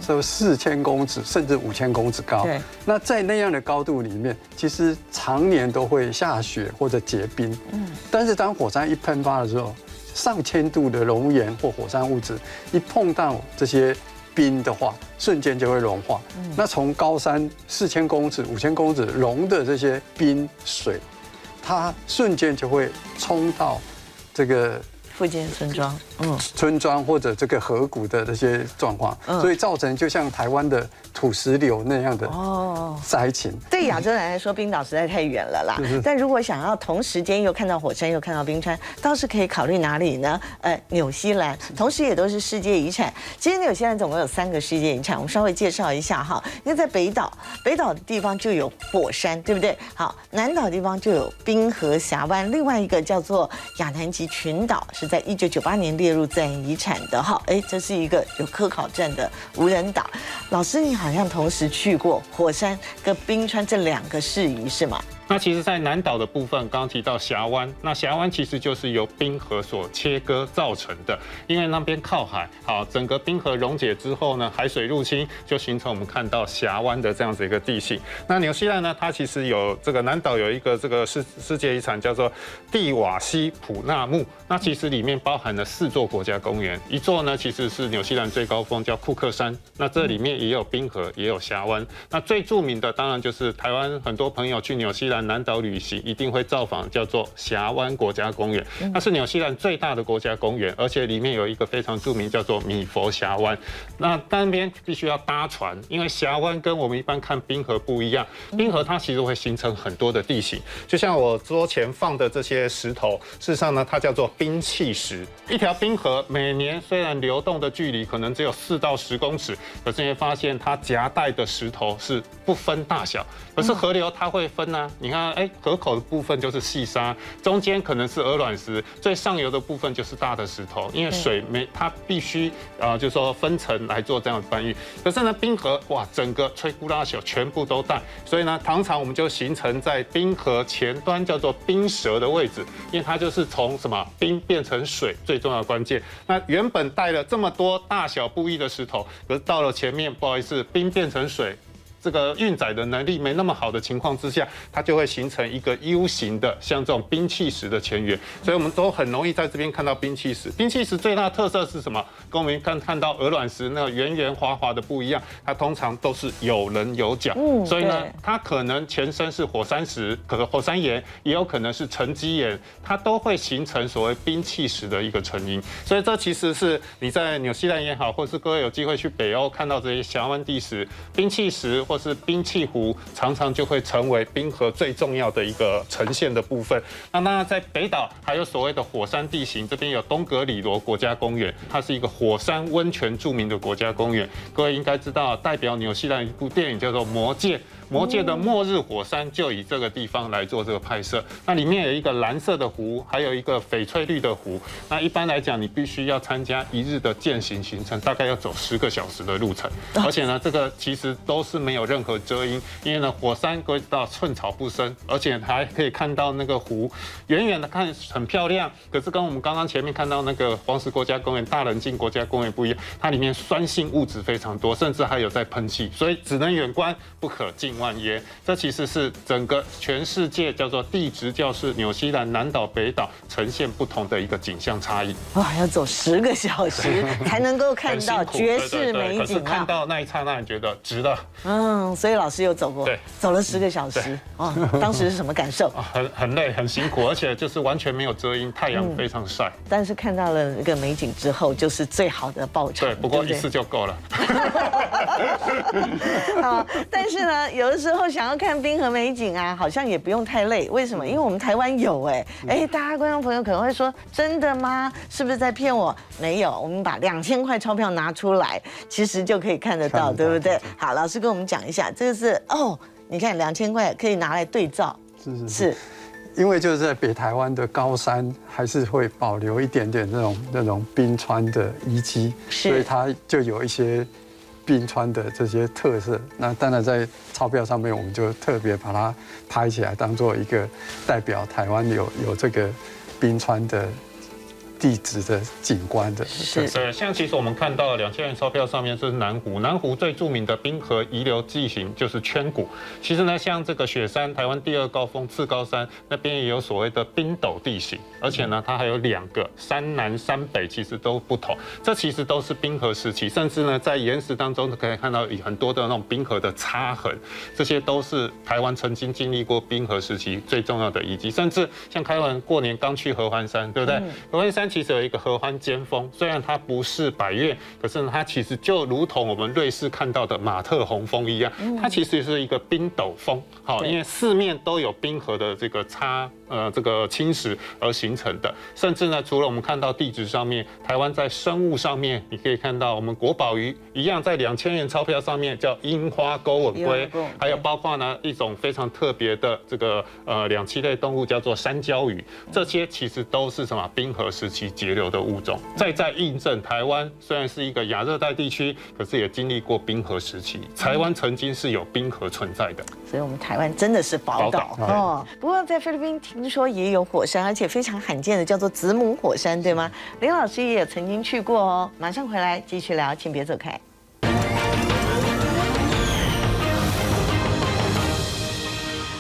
是4000公尺甚至5000公尺高。那在那样的高度里面，其实常年都会下雪或者结冰。但是当火山一喷发的时候，上千度的熔岩或火山物质一碰到这些冰的话，瞬间就会融化。那从高山4000公尺、5000公尺融的这些冰水，它瞬间就会冲到这个附近村庄，村庄或者这个河谷的这些状况，所以造成就像台湾的土石流那样的灾情。对亚洲人来说，冰岛实在太远了啦。但如果想要同时间又看到火山又看到冰川，倒是可以考虑哪里呢？纽西兰，同时也都是世界遗产。其实纽西兰总共有3个世界遗产，我们稍微介绍一下哈。因为在北岛的地方就有火山，对不对？好，南岛的地方就有冰河峡湾，另外一个叫做亚南极群岛，是在1998年列入自然遗产的哈。这是一个有科考站的无人岛。老师，你好像同时去过火山跟冰川这2个事宜是吗？那其实，在南岛的部分，刚刚提到峡湾，那峡湾其实就是由冰河所切割造成的，因为那边靠海，好，整个冰河溶解之后呢，海水入侵就形成我们看到峡湾的这样子一个地形。那纽西兰呢，它其实有这个南岛有一个这个世界遗产叫做蒂瓦西普纳木，那其实里面包含了4座国家公园，一座呢其实是纽西兰最高峰叫库克山，那这里面也有冰河，也有峡湾。那最著名的当然就是台湾很多朋友去纽西兰南岛旅行一定会造访叫做峡湾国家公园，那是纽西兰最大的国家公园，而且里面有一个非常著名叫做米佛峡湾。那那边必须要搭船，因为峡湾跟我们一般看冰河不一样，冰河它其实会形成很多的地形，就像我桌前放的这些石头，事实上呢它叫做冰碛石。一条冰河每年虽然流动的距离可能只有4到10公尺，可是你会发现它夹带的石头是不分大小，可是河流它会分啊。你看，河口的部分就是细沙，中间可能是鹅卵石，最上游的部分就是大的石头，因为水它必须就是说分层来做这样的搬运。可是呢，冰河哇，整个摧枯拉朽，全部都带，所以呢，常常我们就形成在冰河前端叫做冰舌的位置，因为它就是从什么冰变成水最重要的关键。那原本带了这么多大小不一的石头，可是到了前面，不好意思，冰变成水。这个运载的能力没那么好的情况之下，它就会形成一个 U 型的，像这种冰碛石的前缘，所以我们都很容易在这边看到冰碛石。冰碛石最大的特色是什么？跟我们看到鹅卵石那个圆圆滑滑的不一样，它通常都是有棱有角，所以呢，它可能前身是火山石，可能火山岩，也有可能是沉积岩，它都会形成所谓冰碛石的一个成因。所以这其实是你在纽西兰也好，或是各位有机会去北欧看到这些峡湾地石、冰碛石或是冰碛湖，常常就会成为冰河最重要的一个呈现的部分。那当然在北岛还有所谓的火山地形，这边有东格里罗国家公园，它是一个火山温泉著名的国家公园。各位应该知道，代表纽西兰一部电影叫做《魔戒》。魔戒的末日火山就以这个地方来做这个拍摄，那里面有一个蓝色的湖，还有一个翡翠绿的湖。那一般来讲，你必须要参加1日的健行行程，大概要走10个小时的路程，而且呢，这个其实都是没有任何遮阴，因为呢，火山各位知道寸草不生，而且还可以看到那个湖，远远的看很漂亮，可是跟我们刚刚前面看到那个黄石国家公园、大棱镜国家公园不一样，它里面酸性物质非常多，甚至还有在喷气，所以只能远观不可近万耶，这其实是整个全世界叫做地质教室纽西兰南岛北岛呈现不同的一个景象差异。哇，要走10个小时才能够看到绝世美景啊！可是看到那一刹那，你觉得值了。所以老师有走过，走了10个小时哦，当时是什么感受？很累，很辛苦，而且就是完全没有遮阴，太阳非常晒。但是看到了那个美景之后，就是最好的报偿。对，不过1次就够了。好，但是呢，有的时候想要看冰河美景啊，好像也不用太累。为什么？因为我们台湾有大家观众朋友可能会说，真的吗？是不是在骗我？没有，我们把2000块钞票拿出来，其实就可以看得到，对不对？好，老师跟我们讲一下，这个是你看2000块可以拿来对照，是。因为就是在北台湾的高山，还是会保留一点点那种冰川的遗迹，所以它就有一些冰川的这些特色。那当然在钞票上面，我们就特别把它拍起来，当做一个代表台湾有这个冰川的地质的景观的。对，像其实我们看到2000元钞票上面是南湖，南湖最著名的冰河遗留地形就是圈谷。其实呢，像这个雪山，台湾第2高峰赤高山那边也有所谓的冰斗地形，而且呢，它还有2个山南山北，其实都不同。这其实都是冰河时期，甚至呢，在岩石当中可以看到很多的那种冰河的擦痕，这些都是台湾曾经经历过冰河时期最重要的遗迹。甚至像开完过年刚去合欢山，对不对？合欢山其实有一个合欢尖峰，虽然它不是百岳，可是它其实就如同我们瑞士看到的马特洪峰一样，它其实是一个冰斗峰，因为4面都有冰河的这个这个侵蚀而形成的。甚至呢，除了我们看到地质上面，台湾在生物上面，你可以看到我们国宝鱼一样，在2000元钞票上面叫樱花钩吻龟，还有包括呢一种非常特别的这个两栖类动物叫做山椒鱼，这些其实都是什么冰河时期期节流的物种。再印证台湾虽然是一个亚热带地区，可是也经历过冰河时期，台湾曾经是有冰河存在的。所以我们台湾真的是宝岛哦。不过在菲律宾听说也有火山，而且非常罕见的叫做子母火山，对吗？林老师也曾经去过哦。马上回来继续聊，请别走开。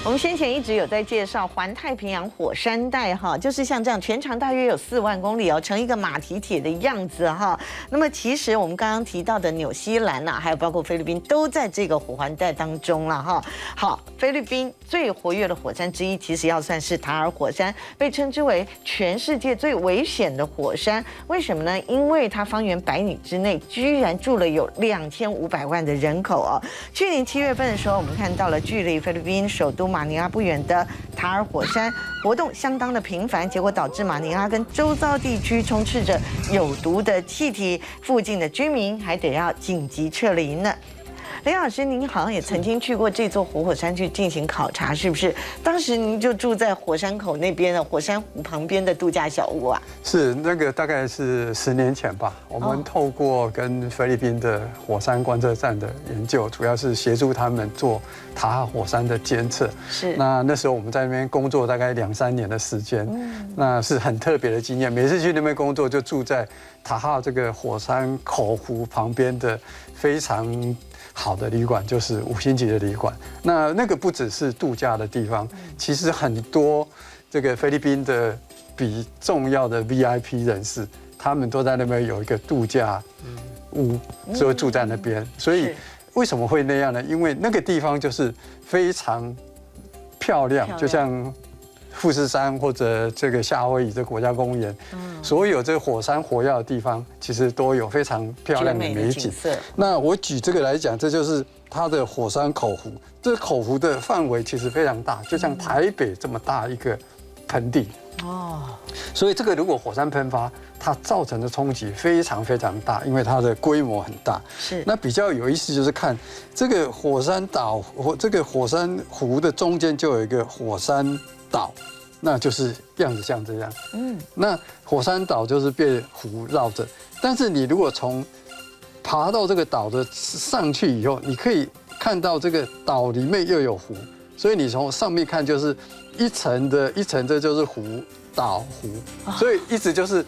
我们先前一直有在介绍环太平洋火山带哈，就是像这样全长大约有4万公里哦，成一个马蹄铁的样子哈。那么其实我们刚刚提到的纽西兰呐，还有包括菲律宾都在这个火环带当中了哈。好，菲律宾最活跃的火山之一，其实要算是塔尔火山，被称之为全世界最危险的火山。为什么呢？因为它方圆100里之内居然住了有2500万的人口哦。去年7月份的时候，我们看到了距离菲律宾首都马尼拉不远的塔尔火山活动相当的频繁，结果导致马尼拉跟周遭地区充斥着有毒的气体，附近的居民还得要紧急撤离呢。林老师，您好像也曾经去过这座活火山去进行考察，是不是？当时您就住在火山口那边的火山湖旁边的度假小屋啊？是，那个大概是10年前吧。我们透过跟菲律宾的火山观测站的研究，主要是协助他们做塔哈火山的监测。是。那时候我们在那边工作大概2、3年的时间，那是很特别的经验。每次去那边工作，就住在塔哈这个火山口湖旁边的非常好的旅馆，就是5星级的旅馆。那个不只是度假的地方，其实很多这个菲律宾的比重要的 VIP 人士，他们都在那边有一个度假屋，就会住在那边。所以为什么会那样呢？因为那个地方就是非常漂亮，就像富士山或者这个夏威夷的国家公园，所有这个火山活跃的地方，其实都有非常漂亮的美景。那我举这个来讲，这就是它的火山口湖。这个口湖的范围其实非常大，就像台北这么大一个盆地。所以这个如果火山喷发，它造成的冲击非常非常大，因为它的规模很大。是。那比较有意思就是看这个火山岛，这个火山湖的中间就有一个火山岛，那就是样子像这样。那火山岛就是被湖绕着，但是你如果从爬到这个岛的上去以后，你可以看到这个岛里面又有湖，所以你从上面看就是一层的，这就是湖。岛湖，所以意思就是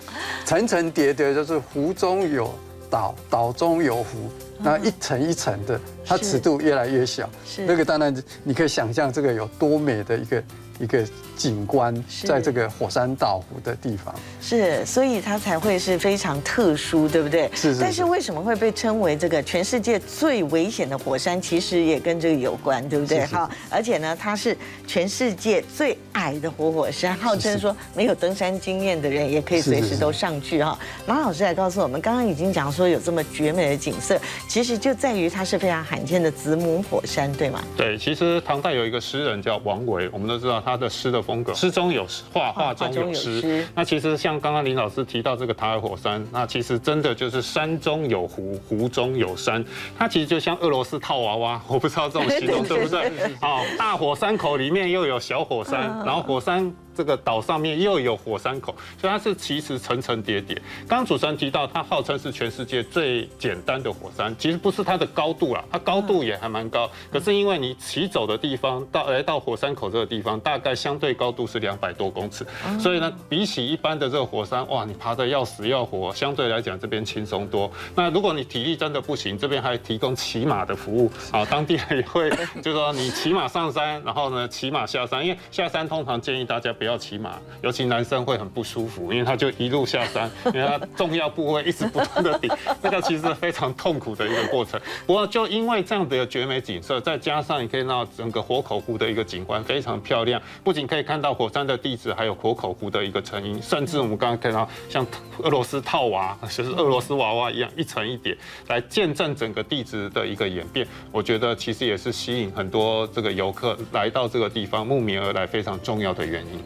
层层叠叠，就是湖中有岛，岛中有湖，那一层一层的，它尺度越来越小。那个当然你可以想象这个有多美的一个景观，在这个火山岛湖的地方。是，所以它才会是非常特殊，对不对？是。但是为什么会被称为这个全世界最危险的火山？其实也跟这个有关，对不对？好，而且呢，它是全世界最矮的活火山，号称说没有登山经验的人也可以随时都上去哈。马老师来告诉我们，刚刚已经讲说有这么绝美的景色，其实就在于它是非常罕见的子母火山，对吗？对，其实唐代有一个诗人叫王维，我们都知道他的诗的风格，诗中有画，画中有诗。那其实像刚刚林老师提到这个塔尔火山，那其实真的就是山中有湖，湖中有山。它其实就像俄罗斯套娃娃，我不知道这种形容对不对？好，大火山口里面又有小火山，然后火山这个岛上面又有火山口，所以它是其实层层叠叠。刚刚主持人提到，它号称是全世界最简单的火山，其实不是它的高度啦，它高度也还蛮高，可是因为你骑走的地方来到火山口这个地方，大概相对高度是200多公尺，所以呢，比起一般的这个火山，哇，你爬得要死要活，相对来讲这边轻松多。那如果你体力真的不行，这边还提供骑马的服务，啊，当地人也会就是说你骑马上山，然后呢骑马下山，因为下山通常建议大家不要骑马，尤其男生会很不舒服，因为他就一路下山，因为他重要部位一直不断的顶，那个其实非常痛苦的一个过程。不过就因为这样的绝美景色，再加上你可以看到整个活口湖的一个景观非常漂亮，不仅可以看到火山的地质，还有活口湖的一个成因，甚至我们刚刚看到像俄罗斯套娃，就是俄罗斯娃娃一样一层一叠，来见证整个地质的一个演变。我觉得其实也是吸引很多这个游客来到这个地方慕名而来非常重要的原因。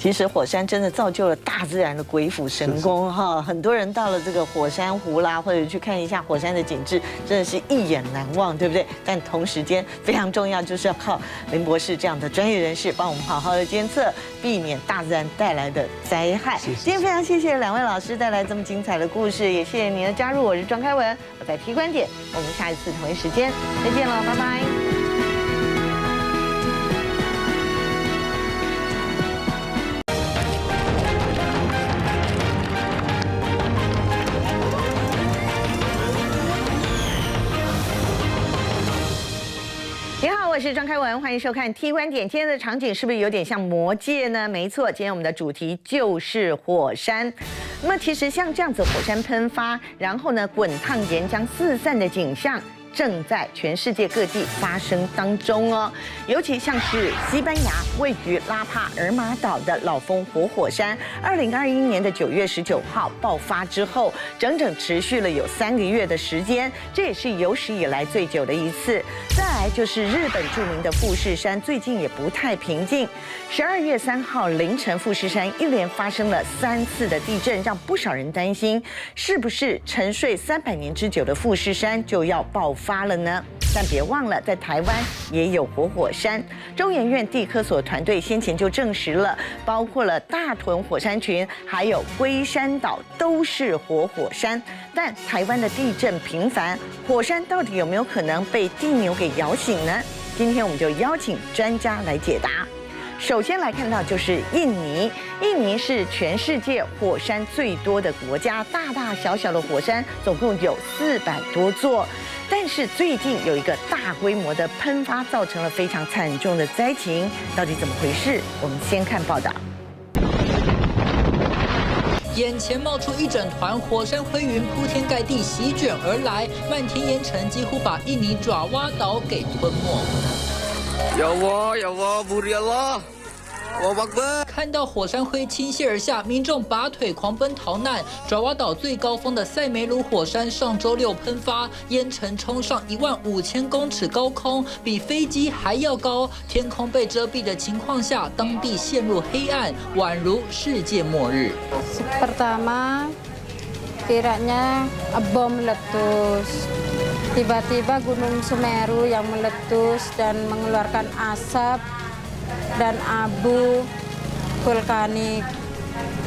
其实火山真的造就了大自然的鬼斧神工哈，很多人到了这个火山湖啦，或者去看一下火山的景致，真的是一眼难忘，对不对？但同时间非常重要，就是要靠林博士这样的专业人士帮我们好好的监测，避免大自然带来的灾害。今天非常谢谢两位老师带来这么精彩的故事，也谢谢您的加入。我是庄开文，我在提观点，我们下一次同一时间再见了，拜拜。你好，我是庄开文，欢迎收看《T 观点》。今天的场景是不是有点像魔戒呢？没错，今天我们的主题就是火山。那么其实像这样子火山喷发，然后呢滚烫岩浆四散的景象，正在全世界各地发生当中哦。尤其像是西班牙位于拉帕尔马岛的老蜂活火山，2021年的9月19号爆发之后，整整持续了有3个月的时间，这也是有史以来最久的一次。再来就是日本著名的富士山，最近也不太平静。12月3号凌晨，富士山一连发生了3次的地震，让不少人担心，是不是沉睡300年之久的富士山就要爆发了呢？但别忘了，在台湾也有活火山。中研院地科所团队先前就证实了，包括了大屯火山群，还有龟山岛都是活火山。但台湾的地震频繁，火山到底有没有可能被地牛给摇醒呢？今天我们就邀请专家来解答。首先来看到就是印尼，印尼是全世界火山最多的国家，大大小小的火山总共有400多座。但是最近有一个大规模的喷发，造成了非常惨重的灾情，到底怎么回事？我们先看报道。眼前冒出一整团火山灰云，铺天盖地席卷而来，漫天烟尘几乎把印尼爪哇岛给吞没。Ya Allah, ya Allah, buri Allah。看到火山灰倾泻而下，民众拔腿狂奔逃难。爪哇岛最高峰的塞梅鲁火山上周6喷发，烟尘冲上15000公尺高空，比飞机还要高。天空被遮蔽的情况下，当地陷入黑暗，宛如世界末日。Pertama, kiranya bom meletus. Tiba-tiba Gunung Semeru yang meletus dan mengeluarkan asap dan abu vulkanik.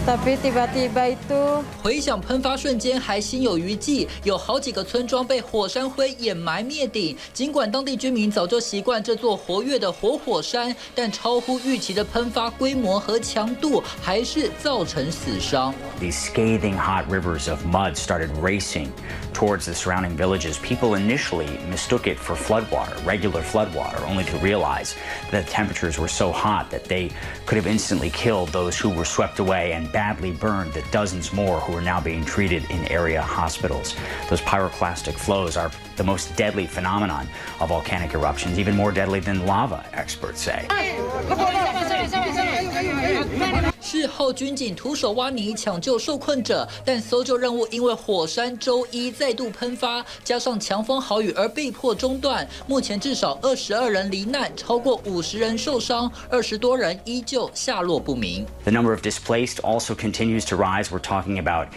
Tapi tiba-tiba itu 回想喷发瞬间还心有余悸，有好几个村庄被火山灰掩埋灭顶。尽管当地居民早就习惯这座活跃的活火山，但超乎预期的喷发规模和强度还是造成死伤。These scathing hot rivers of mud started racing towards the surrounding villages. People initially mistook it for floodwater, regular floodwater, only to realize that the temperatures were so hot that they could have instantly killed those who were swept away and badly burned the dozens more who are now being treated in area hospitals. Those pyroclastic flows are the most deadly phenomenon of volcanic eruptions, even more deadly than lava, experts say. 事后，军警徒手挖泥抢救受困者，但搜救任务因为火山周一再度喷发，加上强风豪雨而被迫中断。目前至少22人罹难，超过50人受伤，20多人依旧下落不明。The number of displaced also continues to rise. We're talking about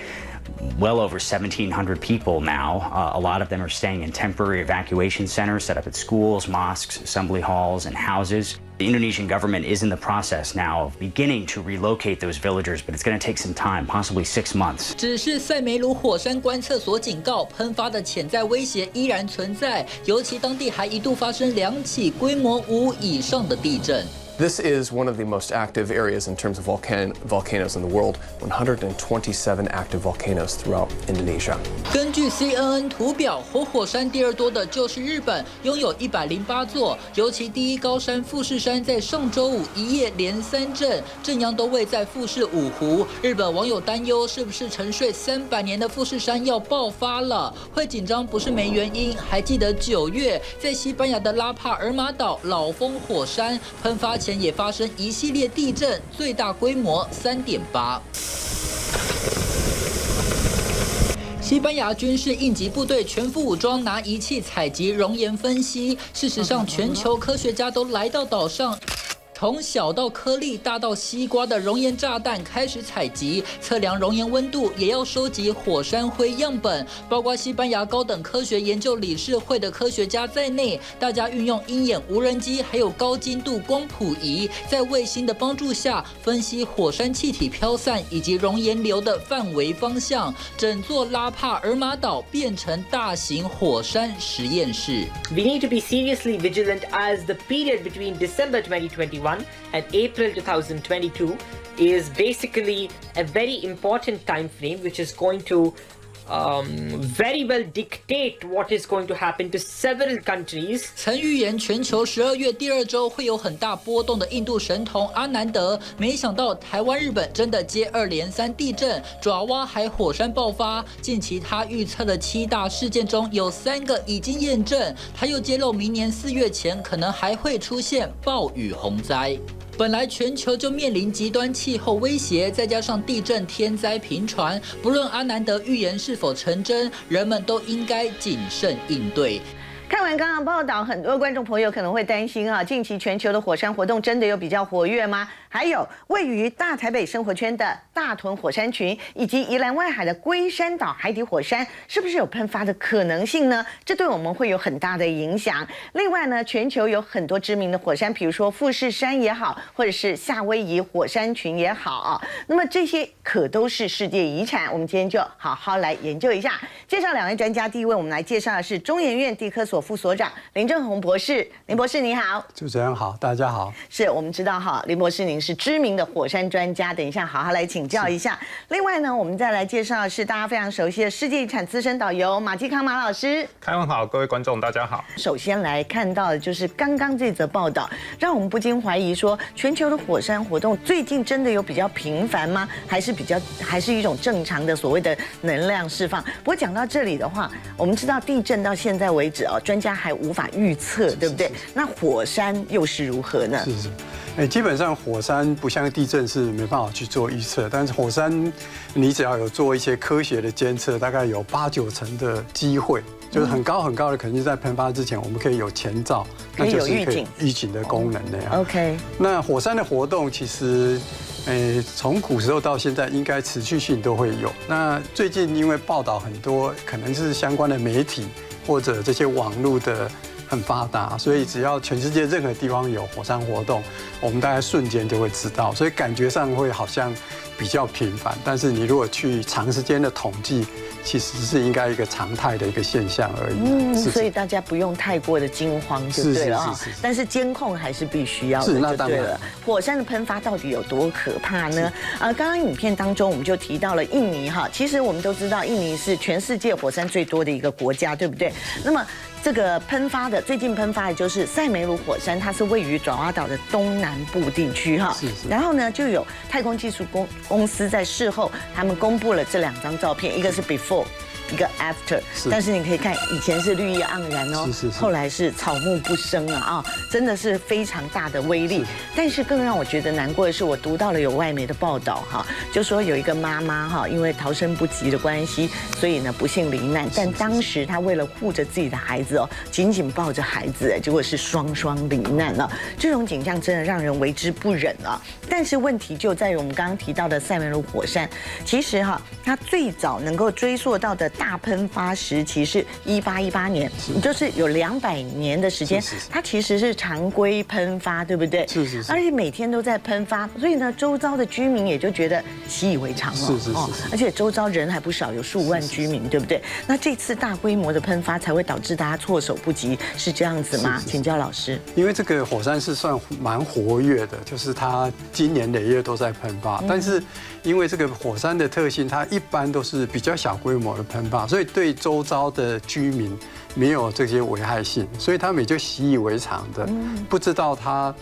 well over 1,700 people now. A lot of them are staying in temporary evacuation centers set up at schools, mosques, assembly halls, and houses. The Indonesian government is in the process now of beginning to relocate those villagers, but it's going to take some time, possibly 6 months. 只是塞梅鲁火山观测所警告，喷发的潜在威胁依然存在，尤其当地还一度发生2起规模5以上的地震。This is one of the most active areas in terms of volcanoes in the world, 127 active volcanoes throughout Indonesia. 根据 CNN 图表，活火山第2多的就是日本，拥有108座，尤其第1高山富士山在上周5一夜连3震，震央都位在富士五湖。日本网友担忧，是不是沉睡300年的富士山要爆发了？会紧张不是没原因，还记得9月在西班牙的拉帕尔马岛老蜂火山喷发前也发生一系列地震，最大规模3.8。西班牙军事应急部队全副武装，拿仪器采集熔岩分析。事实上，全球科学家都来到岛上。从小到颗粒、大到西瓜的熔岩炸弹开始采集，测量熔岩温度，也要收集火山灰样本。包括西班牙高等科学研究理事会的科学家在内，大家运用鹰眼无人机还有高精度光谱仪，在卫星的帮助下分析火山气体飘散以及熔岩流的范围方向，整座拉帕尔马岛变成大型火山实验室。We need to be seriously vigilant as the period between December 2021 and April 2022 is basically a very important time frame which is going to very well dictate what is going to happen to several countries. 曾预言全球12月第2周会有很大波动的印度神童阿南德，没想到台湾、日本真的接二连三地震，爪哇还火山爆发。近期他预测的7大事件中有3个已经验证，他又揭露明年4月前可能还会出现暴雨洪灾。本来全球就面临极端气候威胁，再加上地震天灾频传，不论阿南德预言是否成真，人们都应该谨慎应对。看完刚刚报道，很多观众朋友可能会担心啊，近期全球的火山活动真的有比较活跃吗？还有位于大台北生活圈的大屯火山群，以及宜兰外海的龟山岛海底火山，是不是有喷发的可能性呢？这对我们会有很大的影响。另外呢，全球有很多知名的火山，比如说富士山也好，或者是夏威夷火山群也好啊，那么这些可都是世界遗产。我们今天就好好来研究一下。介绍2位专家，第一位我们来介绍的是中研院地科所副所长林正宏博士。林博士你好。主持人好，大家好。是我们知道哈，林博士您是知名的火山专家，等一下好好来请教一下。另外呢，我们再来介绍的是大家非常熟悉的世界遗产资深导游马继康马老师。开文好，各位观众大家好。首先来看到的就是刚刚这则报道，让我们不禁怀疑说，全球的火山活动最近真的有比较频繁吗？还是一种正常的所谓的能量释放？不过讲到这里的话，我们知道地震到现在为止哦，专家还无法预测，对不对？那火山又是如何呢？是。基本上火山不像地震是没办法去做预测，但是火山你只要有做一些科学的监测，大概有8、9成的机会，就是很高很高的，肯定在喷发之前我们可以有前兆，可以有预警的功能那样。OK。那火山的活动其实，从古时候到现在应该持续性都会有。那最近因为报道很多，可能是相关的媒体或者这些网络的很发达，所以只要全世界任何地方有火山活动，我们大概瞬间就会知道，所以感觉上会好像比较频繁。但是你如果去长时间的统计，其实是应该一个常态的一个现象而已。所以大家不用太过的惊慌就对了啊。但是监控还是必须要的，就对了。火山的喷发到底有多可怕呢？刚刚影片当中我们就提到了印尼哈，其实我们都知道印尼是全世界火山最多的一个国家，对不对？那么这个最近喷发的就是塞梅鲁火山，它是位于爪哇岛的东南部地区哈。然后呢，就有太空技术公司在事后，他们公布了这2张照片，一个是 before， 一个 after。但是你可以看，以前是绿意盎然哦，后来是草木不生啊，真的是非常大的威力。但是更让我觉得难过的是，我读到了有外媒的报道哈，就说有一个妈妈哈，因为逃生不及的关系，所以呢不幸罹难。但当时她为了护着自己的孩子哦，紧紧抱着孩子，结果是双罹难了。这种景象真的让人为之不忍啊。但是问题就在于我们刚刚提到的塞梅鲁火山，其实哈，它最早能够追溯到的大喷发时期是1818年，就是有200年的时间，它其实是常规喷发，对不对？是。而且每天都在喷发，所以呢，周遭的居民也就觉得习以为常了。是。而且周遭人还不少，有数万居民，对不对？那这次大规模的喷发才会导致大家措手不及，是这样子吗？请教老师。因为这个火山是算蛮活跃的，就是它经年累月都在喷发，但是因为这个火山的特性，它一般都是比较小规模的喷发，所以对周遭的居民没有这些危害性，所以他们也就习以为常的，不知道它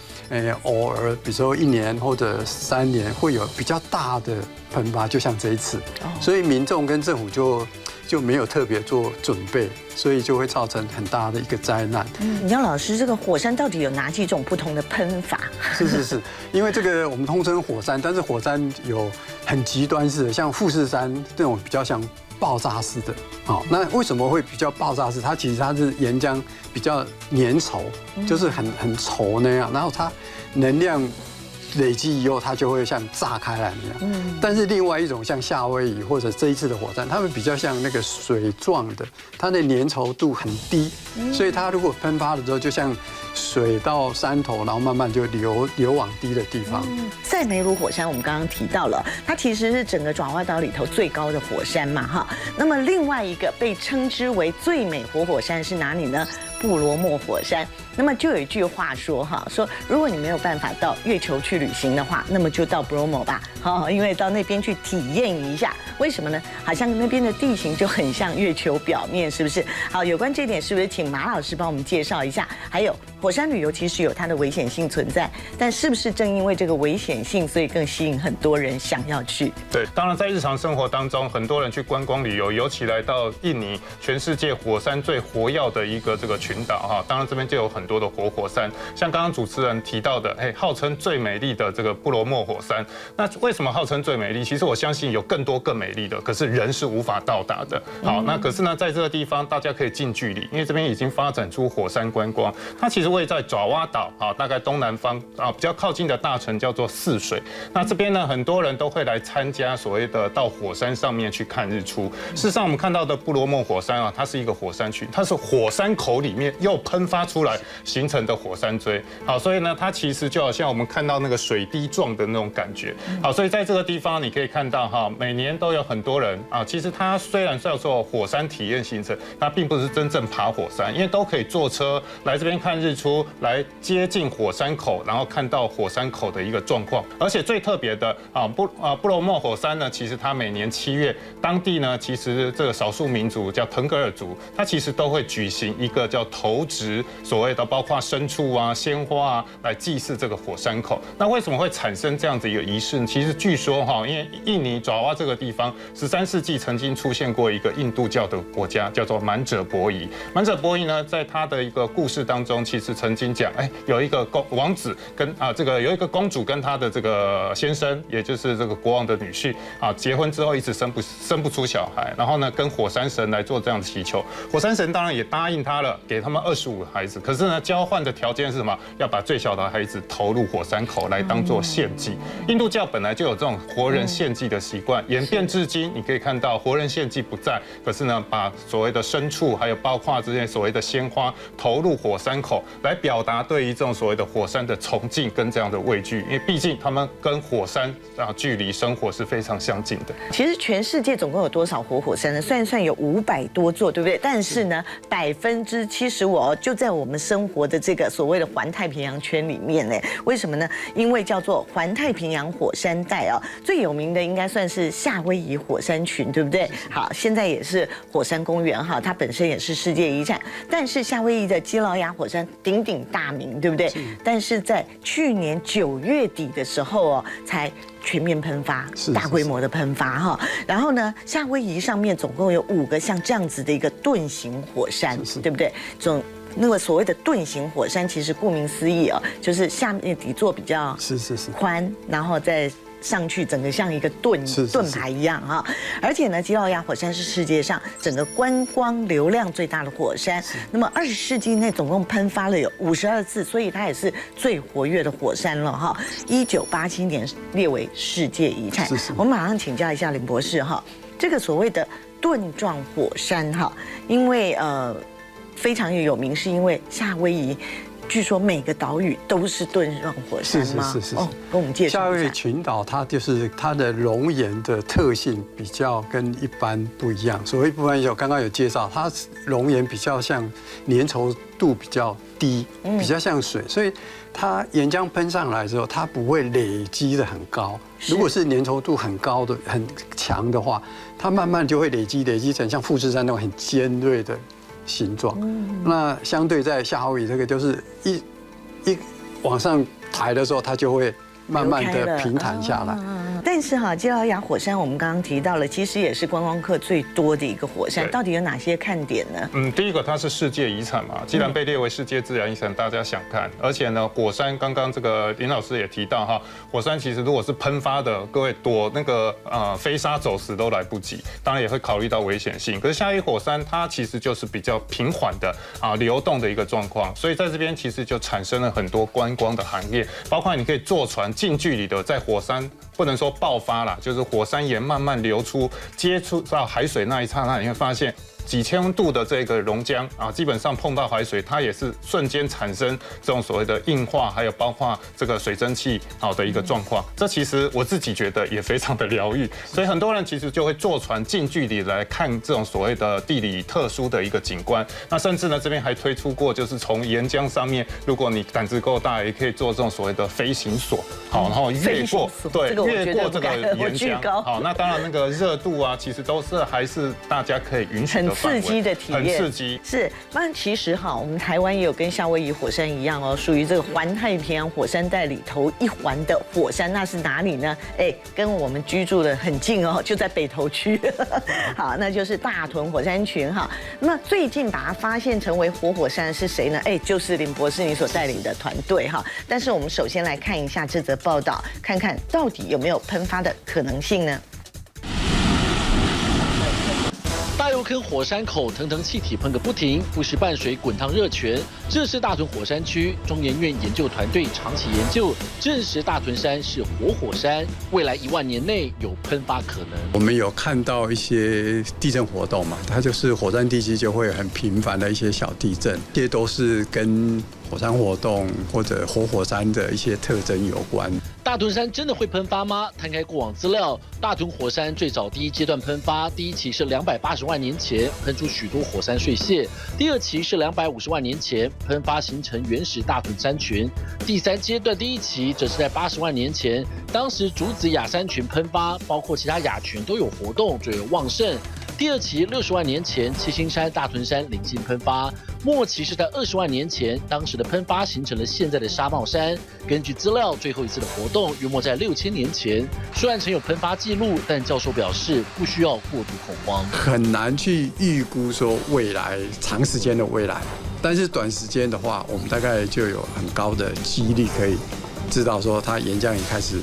偶尔，比如说1年或者3年会有比较大的喷发，就像这一次，所以民众跟政府就就没有特别做准备，所以就会造成很大的一个灾难。你要老师，这个火山到底有哪几种不同的喷法？是，因为这个我们通称火山，但是火山有很极端式的，像富士山这种比较像爆炸式的。好，那为什么会比较爆炸式？它其实是岩浆比较粘稠，就是很稠那样，然后它能量累积以后，它就会像炸开来那样。但是另外一种像夏威夷或者这一次的火山，它们比较像那个水状的，它的粘稠度很低，所以它如果喷发的时候，就像水到山头，然后慢慢就流往低的地方。塞梅鲁火山我们刚刚提到了，它其实是整个爪哇岛里头最高的火山嘛，哈。那么另外一个被称之为最美活火山是哪里呢？布罗莫火山。那么就有一句话说哈，说如果你没有办法到月球去旅行的话，那么就到布罗莫吧，好，因为到那边去体验一下。为什么呢？好像那边的地形就很像月球表面，是不是？好，有关这点是不是请马老师帮我们介绍一下？还有火山旅游其实有它的危险性存在，但是不是正因为这个危险性，所以更吸引很多人想要去？对，当然在日常生活当中，很多人去观光旅游，尤其来到印尼，全世界火山最活跃的一个这个群岛哈，当然这边就有很多的活火山，像刚刚主持人提到的，号称最美丽的这个布罗莫火山。那为什么号称最美丽？其实我相信有更多更美丽的，可是人是无法到达的。好，那可是呢，在这个地方大家可以近距离，因为这边已经发展出火山观光。它其实位在爪哇岛啊，大概东南方啊，比较靠近的大城叫做泗水。那这边呢，很多人都会来参加所谓的到火山上面去看日出。事实上，我们看到的布罗莫火山啊，它是一个火山群，它是火山口里面又喷发出来形成的火山锥。好，所以呢，它其实就好像我们看到那个水滴状的那种感觉。好，所以在这个地方你可以看到哈，每年都有很多人啊。其实它虽然叫做火山体验行程，它并不是真正爬火山，因为都可以坐车来这边看日出，来接近火山口，然后看到火山口的一个状况。而且最特别的布罗莫火山呢，其实它每年7月，当地呢其实这个少数民族叫腾格尔族，它其实都会举行一个叫投掷所谓的包括牲畜啊、鲜花啊，来祭祀这个火山口。那为什么会产生这样子一个仪式呢？其实据说哈，因为印尼爪哇这个地方13世纪曾经出现过一个印度教的国家，叫做满者伯夷。满者伯夷呢，在他的一个故事当中，其实曾经讲，有一个王子跟有一个公主跟他的这个先生，也就是这个国王的女婿啊，结婚之后一直生不出小孩，然后呢，跟火山神来做这样的祈求。火山神当然也答应他了，给他们25个孩子。可是呢，交换的条件是什么？要把最小的孩子投入火山口来当做献祭。印度教本来就有这种活人献祭的习惯，演变至今，你可以看到活人献祭不在，可是呢，把所谓的牲畜，还有包括这些所谓的鲜花投入火山口，来表达对于这种所谓的火山的崇敬跟这样的畏惧，因为毕竟他们跟火山距离生活是非常相近的。其实全世界总共有多少活火山呢？算一算有500多座，对不对？但是呢，75%就在我们生活的这个所谓的环太平洋圈里面呢。为什么呢？因为叫做环太平洋火山带哦，最有名的应该算是夏威夷火山群，对不对？好，现在也是火山公园哈，它本身也是世界遗产。但是夏威夷的基劳亚火山鼎鼎大名，对不对？但是在去年9月底的时候哦，才全面喷发，大规模的喷发哈。然后呢，夏威夷上面总共有5个像这样子的一个盾形火山，对不对？那个所谓的盾形火山，其实顾名思义哦，就是下面底座比较宽，然后再上去，整个盾一个盾牌一样哈。而且呢，基劳亚火山是世界上整个观光流量最大的火山。那么20世纪内总共喷发了有52次，所以它也是最活跃的火山了哈。1987年列为世界遗产。我们马上请教一下林博士哈，这个所谓的盾状火山哈，因为非常有名，是因为夏威夷据说每个岛屿都是盾状火山吗？是。哦，跟我们介绍一下。夏威夷群岛它就是它的熔岩的特性比较跟一般不一样。所谓不一般，刚刚有介绍，它熔岩比较像粘稠度比较低，比较像水，所以它岩浆喷上来之后，它不会累积的很高。如果是粘稠度很高的、很强的话，它慢慢就会累积成像富士山那种很尖锐的形状。那相对在夏威夷这个就是一往上抬的时候，它就会慢慢的平坦下来。但是哈，基劳雅火山我们刚刚提到了，其实也是观光客最多的一个火山，到底有哪些看点呢？第一个它是世界遗产嘛，既然被列为世界自然遗产，大家想看。而且呢，火山刚刚这个林老师也提到哈，火山其实如果是喷发的，各位躲那个飞沙走石都来不及，当然也会考虑到危险性。可是夏威夷火山它其实就是比较平缓的流动的一个状况，所以在这边其实就产生了很多观光的行业，包括你可以坐船近距离的在火山，不能说爆发啦，就是火山岩慢慢流出，接触到海水那一刹那，你会发现几千度的这个熔浆基本上碰到海水，它也是瞬间产生这种所谓的硬化，还有包括这个水蒸气的一个状况。这其实我自己觉得也非常的疗愈，所以很多人其实就会坐船近距离来看这种所谓的地理特殊的一个景观。那甚至呢，这边还推出过，就是从岩浆上面，如果你胆子够大，也可以做这种所谓的飞行索，然后越过越过这个岩浆。好，那当然那个热度其实都是还是大家可以允许的。刺激的体验，很刺激。是，那其实我们台湾也有跟夏威夷火山一样属于这个环太平洋火山带里头一环的火山，那是哪里呢？跟我们居住的很近就在北投区。好，那就是大屯火山群那么最近把它发现成为活火山是谁呢？就是林博士你所带领的团队但是我们首先来看一下这则报道，看看到底有没有喷发的可能性呢？大油坑火山口腾腾气体喷个不停，不时伴随滚烫热泉。这是大屯火山区中研院研究团队长期研究，证实大屯山是活火山，未来1万年内有喷发可能。我们有看到一些地震活动嘛，它就是火山地基就会很频繁的一些小地震，这些都是跟火山活动或者活火山的一些特征有关。大屯山真的会喷发吗？摊开过往资料，大屯火山最早第一阶段喷发，第一期是280万年前喷出许多火山碎屑，第二期是250万年前喷发形成原始大屯山群，第三阶段第一期则是在80万年前，当时竹子亚山群喷发，包括其他亚群都有活动，最为旺盛。第二期60万年前，七星山、大屯山零星喷发；末期是在20万年前，当时的喷发形成了现在的沙帽山。根据资料，最后一次的活动约莫在6000年前。虽然曾有喷发记录，但教授表示不需要过度恐慌，很难去预估说未来长时间的未来，但是短时间的话，我们大概就有很高的几率可以知道说它岩浆也开始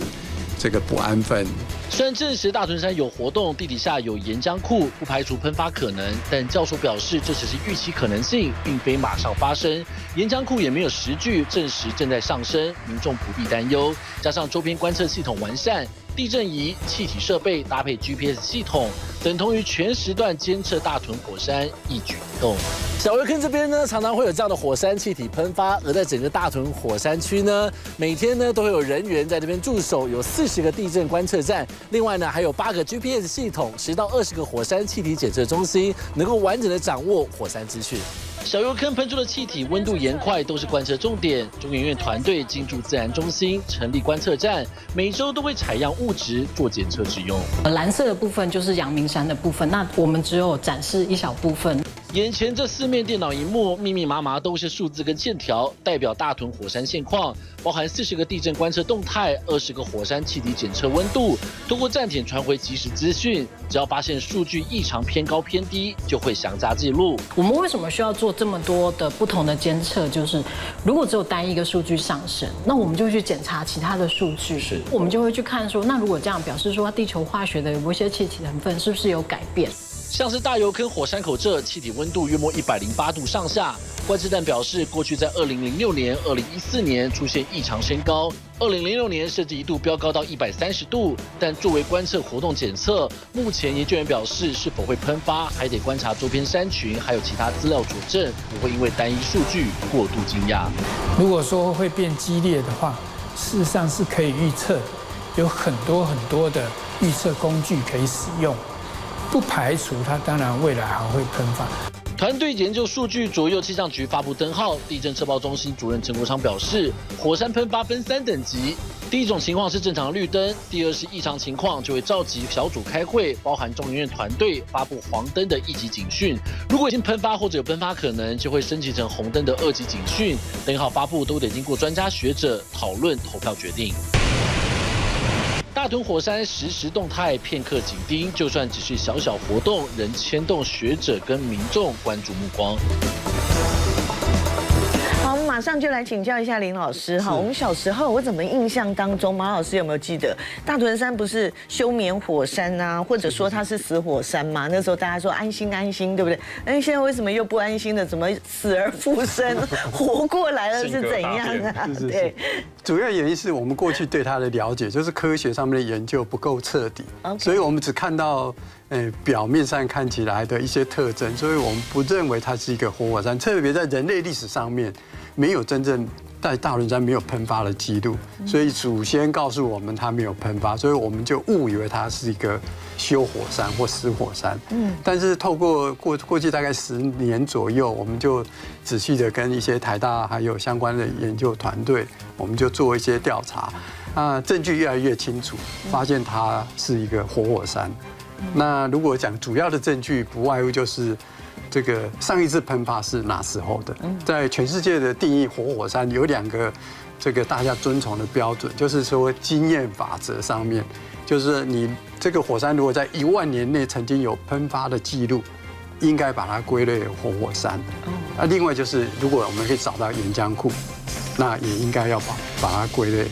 这个不安分。虽然证实大屯山有活动，地底下有岩浆库，不排除喷发可能，但教授表示这只是预期可能性，并非马上发生。岩浆库也没有实据证实正在上升，民众不必担忧。加上周边观测系统完善，地震仪、气体设备搭配 GPS 系统，等同于全时段监测大屯火山一举一动。小油坑这边呢，常常会有这样的火山气体喷发，而在整个大屯火山区呢，每天呢都会有人员在这边驻守，有40个地震观测站，另外呢还有8个 GPS 系统，10到20个火山气体检测中心，能够完整的掌握火山资讯。小油坑喷出的气体、温度、岩块都是观测重点。中研院团队进驻自然中心，成立观测站，每周都会采样物质做检测之用。蓝色的部分就是阳明山的部分，那我们只有展示一小部分。眼前这4面电脑荧幕，密密麻麻都是数字跟线条，代表大屯火山现况，包含40个地震观测动态、20个火山气体检测温度，通过站点传回即时资讯。只要发现数据异常偏高偏低，就会详加记录。我们为什么需要做这么多的不同的监测？就是如果只有单一个数据上升，那我们就去检查其他的数据，我们就会去看说，那如果这样表示说，地球化学的有一些气体成分是不是有改变？像是大油坑火山口这气体温度约莫108度上下，观测站表示，过去在2006年、2014年出现异常升高，2006年甚至一度飙高到130度。但作为观测活动检测，目前研究员表示，是否会喷发，还得观察周边山群还有其他资料佐证，不会因为单一数据过度惊讶。如果说会变激烈的话，事实上是可以预测，有很多的预测工具可以使用。不排除它当然未来还会喷发。团队研究数据，左右气象局发布灯号。地震测报中心主任陈国昌表示，火山喷发分3等级，第一种情况是正常绿灯，第二是异常情况，就会召集小组开会，包含中研院团队发布黄灯的1级警讯。如果已经喷发或者有喷发可能，就会升级成红灯的2级警讯。灯号发布都得经过专家学者讨论投票决定。大屯火山实时动态，片刻紧盯，就算只是小小活动，仍牵动学者跟民众关注目光。好，我们马上就来请教一下林老师哈。我们小时候，我怎么印象当中，马老师有没有记得大屯山不是休眠火山啊，或者说它是死火山嘛？那时候大家说安心安心，对不对？哎，现在为什么又不安心了？怎么死而复生，活过来了是怎样啊？对，主要原因是我们过去对它的了解，就是科学上面的研究不够彻底，所以我们只看到表面上看起来的一些特征，所以我们不认为它是一个活火山。特别在人类历史上面，没有真正在大屯山没有喷发的记录，所以祖先告诉我们它没有喷发，所以我们就误以为它是一个休火山或死火山。但是透过过去大概10年左右，我们就仔细的跟一些台大还有相关的研究团队，我们就做一些调查，证据越来越清楚，发现它是一个活火山。那如果讲主要的证据，不外乎就是这个上一次喷发是哪时候的？在全世界的定义活火山有2个这个大家遵从的标准，就是说经验法则上面，就是你这个火山如果在1万年内曾经有喷发的记录，应该把它归类为活火山。另外就是如果我们可以找到岩浆库，那也应该要把它归类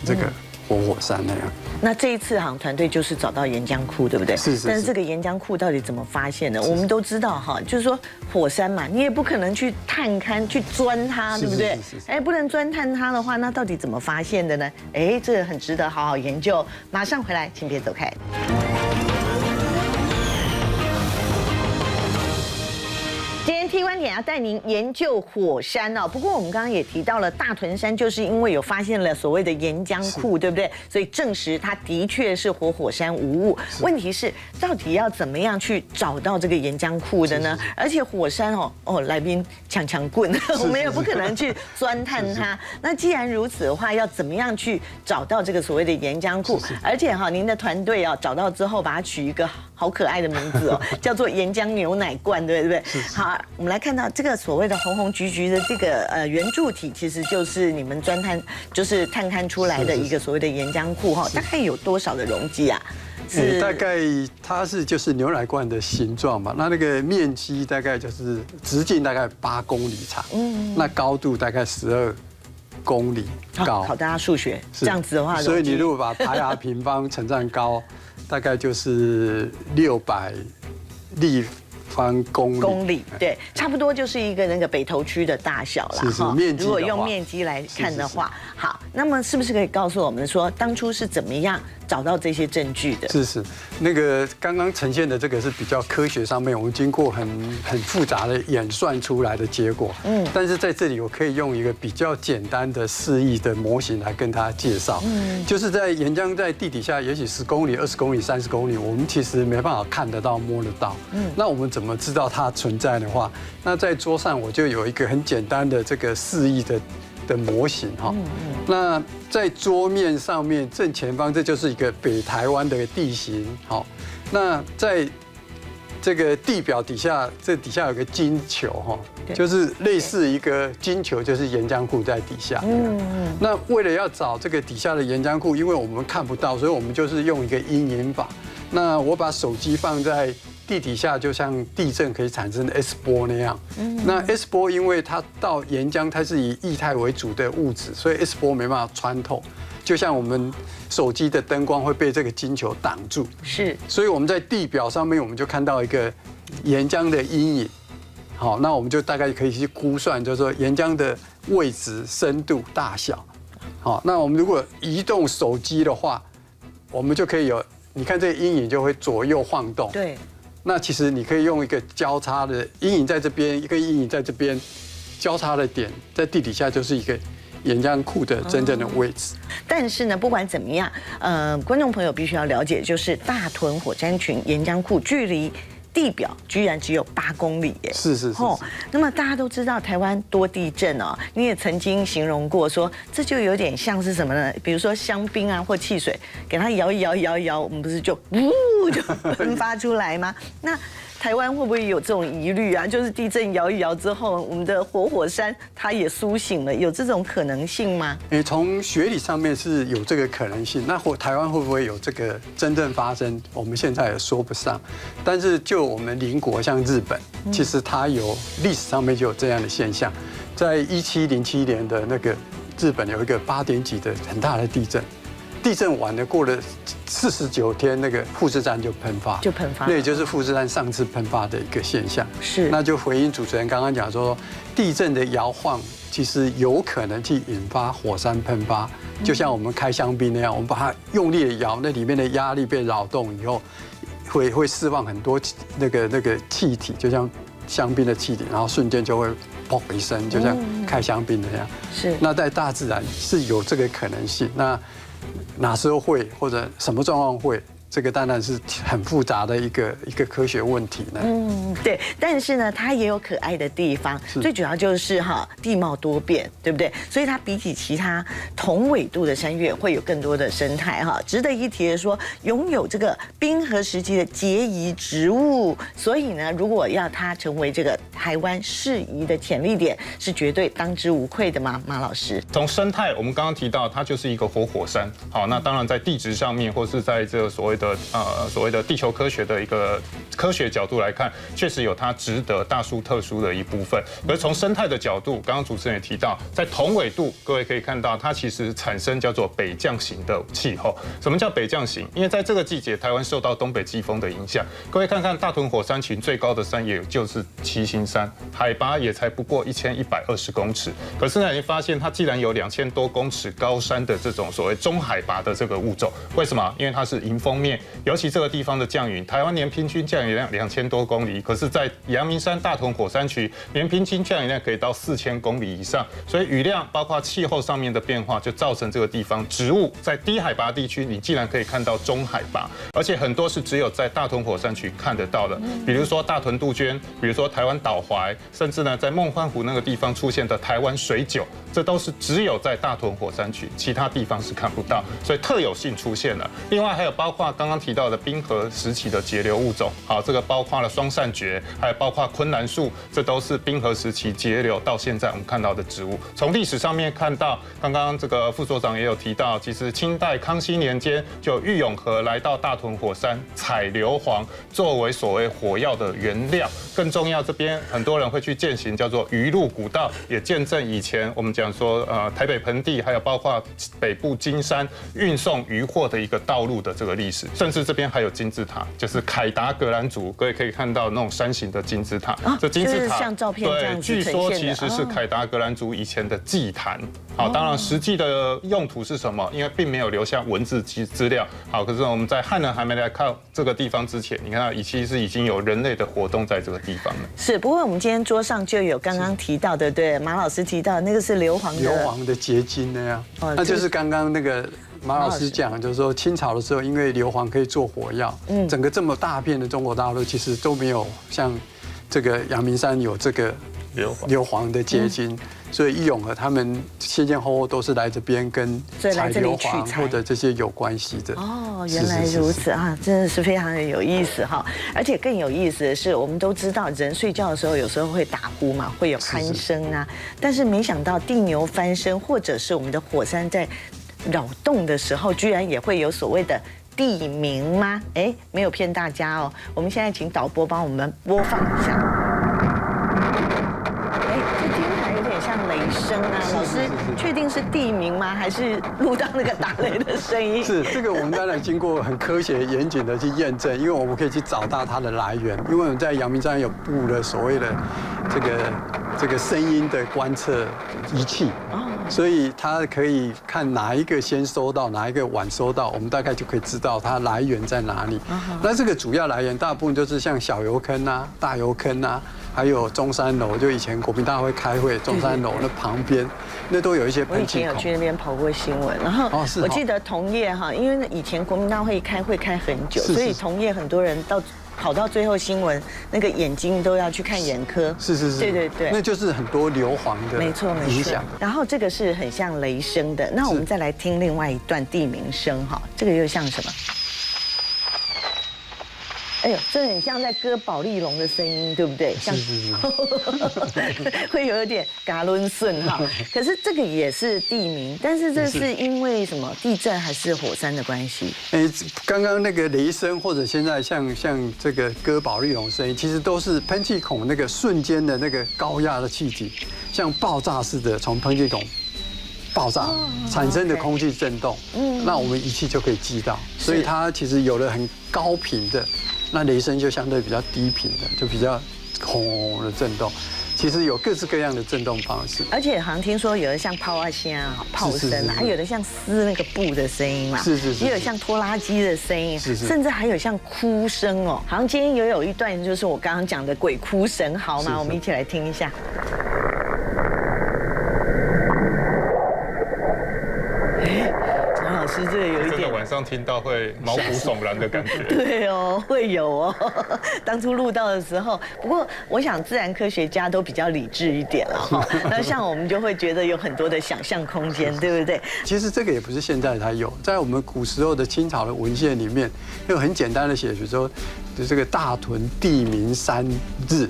这个活火山那样。那这一次好像团队就是找到岩浆库，对不对？是。但是这个岩浆库到底怎么发现的？我们都知道哈，就是说火山嘛，你也不可能去探勘、去钻它，对不对？哎，不能钻探它的话，那到底怎么发现的呢？哎，这个很值得好好研究。马上回来，请别走开。今天 T 观点要带您研究火山哦。不过我们刚刚也提到了，大屯山就是因为有发现了所谓的岩浆库，对不对？所以证实它的确是活火山无误。问题是，到底要怎么样去找到这个岩浆库的呢？而且火山来宾抢棍，我们也不可能去钻探它。那既然如此的话，要怎么样去找到这个所谓的岩浆库？而且您的团队找到之后，把它取一个好可爱的名字叫做岩浆牛奶罐，对不对？好，我们来看到这个所谓的红红橘橘的这个圆柱体，其实就是你们探勘出来的一个所谓的岩浆库大概有多少的容积啊？大概它就是牛奶罐的形状嘛，那个面积大概就是直径大概8公里长，那高度大概12公里高。考大家数学，这样子的话，所以你如果把排牙平方乘上高，大概就是600立方公里，对，差不多就是一个那个北投区的大小啦。哈。如果用面积来看的话，好，那么是不是可以告诉我们说，当初是怎么样找到这些证据的？是，那个刚刚呈现的这个是比较科学上面，我们经过很复杂的演算出来的结果。但是在这里我可以用一个比较简单的示意的模型来跟大家介绍。就是在岩浆在地底下，也许10公里、20公里、30公里，我们其实没办法看得到、摸得到。那我们怎么知道它存在的话，那在桌上我就有一个很简单的这个示意的模型哈。那在桌面上面正前方，这就是一个北台湾的地形。好，那在这个地表底下，这底下有个金球哈，就是类似一个金球，就是岩浆库在底下。那为了要找这个底下的岩浆库，因为我们看不到，所以我们就是用一个阴影法。那我把手机放在地底下，就像地震可以产生的 S 波那样。那 S 波因为它到岩浆，它是以液态为主的物质，所以 S 波没办法穿透。就像我们手机的灯光会被这个金球挡住，所以我们在地表上面，我们就看到一个岩浆的阴影。好，那我们就大概可以去估算，就是说岩浆的位置、深度、大小。好，那我们如果移动手机的话，我们就可以有，你看这个阴影就会左右晃动。对。那其实你可以用一个交叉的阴影在这边，一个阴影在这边，交叉的点在地底下就是一个岩浆库的真正的位置。但是呢，不管怎么样，观众朋友必须要了解，就是大屯火山群岩浆库距离地表居然只有8公里耶！是。那么大家都知道台湾多地震哦，你也曾经形容过说，这就有点像是什么呢？比如说香槟啊或汽水，给它摇一摇，我们不是就噗就喷发出来吗？那台湾会不会有这种疑虑啊？就是地震摇一摇之后，我们的活火山它也苏醒了，有这种可能性吗？从学理上面是有这个可能性。那台湾会不会有这个真正发生？我们现在也说不上。但是就我们邻国像日本，其实它有历史上面就有这样的现象。在1707年的那个日本有一个8点几的很大的地震。地震完了，过了49天，那个富士山就喷发，那也就是富士山上次喷发的一个现象。是，那就回应主持人刚刚讲说，地震的摇晃其实有可能去引发火山喷发，就像我们开香槟那样，我们把它用力的摇，那里面的压力被扰动以后，会释放很多那个气体，就像香槟的气体，然后瞬间就会砰一声，就像开香槟那样。是，那在大自然是有这个可能性。那哪时候会或者什么状况会？这个当然是很复杂的一个科学问题呢。对，但是呢，它也有可爱的地方，最主要就是地貌多变，对不对？所以它比起其他同纬度的山岳，会有更多的生态值得一提的说，拥有这个冰河时期的结遗植物，所以呢，如果要它成为这个台湾适宜的潜力点，是绝对当之无愧的吗？马老师，从生态，我们刚刚提到，它就是一个活火山。好，那当然在地质上面，或是在这个所谓的地球科学的一个科学角度来看，确实有它值得大殊特殊的一部分。而从生态的角度，刚刚主持人也提到，在同纬度，各位可以看到，它其实产生叫做北降型的气候。什么叫北降型？因为在这个季节，台湾受到东北季风的影响。各位看看大屯火山群最高的山，也就是七星山，海拔也才不过1120公尺。可是呢，你发现它既然有2000多公尺高山的这种所谓中海拔的这个物种，为什么？因为它是迎风面。尤其这个地方的降雨，台湾年平均降雨量2000多公里，可是，在阳明山大屯火山区，年平均降雨量可以到4000公里以上。所以雨量包括气候上面的变化，就造成这个地方植物在低海拔地区，你竟然可以看到中海拔，而且很多是只有在大屯火山区看得到的，比如说大屯杜鹃，比如说台湾岛槐，甚至呢在梦幻湖那个地方出现的台湾水韭，这都是只有在大屯火山区，其他地方是看不到，所以特有性出现了。另外还有包括刚刚提到的冰河时期的节流物种，好，这个包括了双扇蕨，还有包括昆兰树，这都是冰河时期节流到现在我们看到的植物。从历史上面看到，刚刚这个副所长也有提到，其实清代康熙年间就郁永河来到大屯火山采硫磺作为所谓火药的原料。更重要，这边很多人会去践行叫做鱼路古道，也见证以前我们讲说台北盆地，还有包括北部金山运送渔货的一个道路的这个历史。甚至这边还有金字塔，就是凯达格兰族，各位可以看到那种山形的金字塔。这金字塔像照片这样子对，据说其实是凯达格兰族以前的祭坛。好，当然实际的用途是什么？因为并没有留下文字资料。好，可是我们在汉人还没来看这个地方之前，你看其实已经有人类的活动在这个地方了。是，不过我们今天桌上就有刚刚提到的，对，马老师提到那个是硫磺的结晶那样，那就是刚刚那个。马老师讲，就是说清朝的时候，因为硫磺可以做火药，整个这么大片的中国大陆其实都没有像这个阳明山有这个硫磺的结晶，所以郁永河他们先先后后都是来这边跟采硫磺或者这些有关系的。哦，原来如此啊，真的是非常的有意思哈！而且更有意思的是，我们都知道人睡觉的时候有时候会打呼嘛，会有鼾声啊，但是没想到地牛翻身或者是我们的火山在扰动的时候，居然也会有所谓的地鸣吗？哎，没有骗大家哦。我们现在请导播帮我们播放一下。哎，这听起来有点像雷声啊。老师，确定是地鸣吗？还是录到那个打雷的声音？是这个，我们当然经过很科学严谨的去验证，因为我们可以去找到它的来源。因为我们在阳明山有布了所谓的这个声音的观测仪器。所以它可以看哪一个先收到，哪一个晚收到，我们大概就可以知道它来源在哪里。那这个主要来源大部分就是像小油坑啊、大油坑啊，还有中山楼，就以前国民大会开会，中山楼那旁边，那都有一些喷气孔。我以前有去那边跑过新闻，然后我记得同业哈，因为以前国民大会开会开很久，所以同业很多人跑到最后新闻，那个眼睛都要去看眼科。是，对，那就是很多硫磺的影响。然后这个是很像雷声的，那我们再来听另外一段地鸣声哈，这个又像什么？哎呦，这很像在割保丽龙的声音，对不对？是，会有点嘎伦顺哈。可是这个也是地名，但是这是因为什么地震还是火山的关系？刚刚那个雷声或者现在像这个割保丽龙声音，其实都是喷气孔那个瞬间的那个高压的气体，像爆炸似的从喷气孔爆炸产生的空气震动，那我们仪器就可以记到，所以它其实有了很高频的。那雷声就相对比较低频的，就比较轰的震动。其实有各式各样的震动方式，而且好像听说有的像炮声啊、炮声啊，还有的像撕那个布的声音嘛，也有像拖拉机的声音，甚至还有像哭声哦。好像今天也有一段就是我刚刚讲的鬼哭神嚎嘛，我们一起来听一下。老师，这个有一点，晚上听到会毛骨悚然的感觉。对哦，会有哦。当初录到的时候，不过我想自然科学家都比较理智一点了哈。那像我们就会觉得有很多的想象空间，对不对？其实这个也不是现在才有，在我们古时候的清朝的文献里面，有很简单的写，比如说这个大屯地名3日。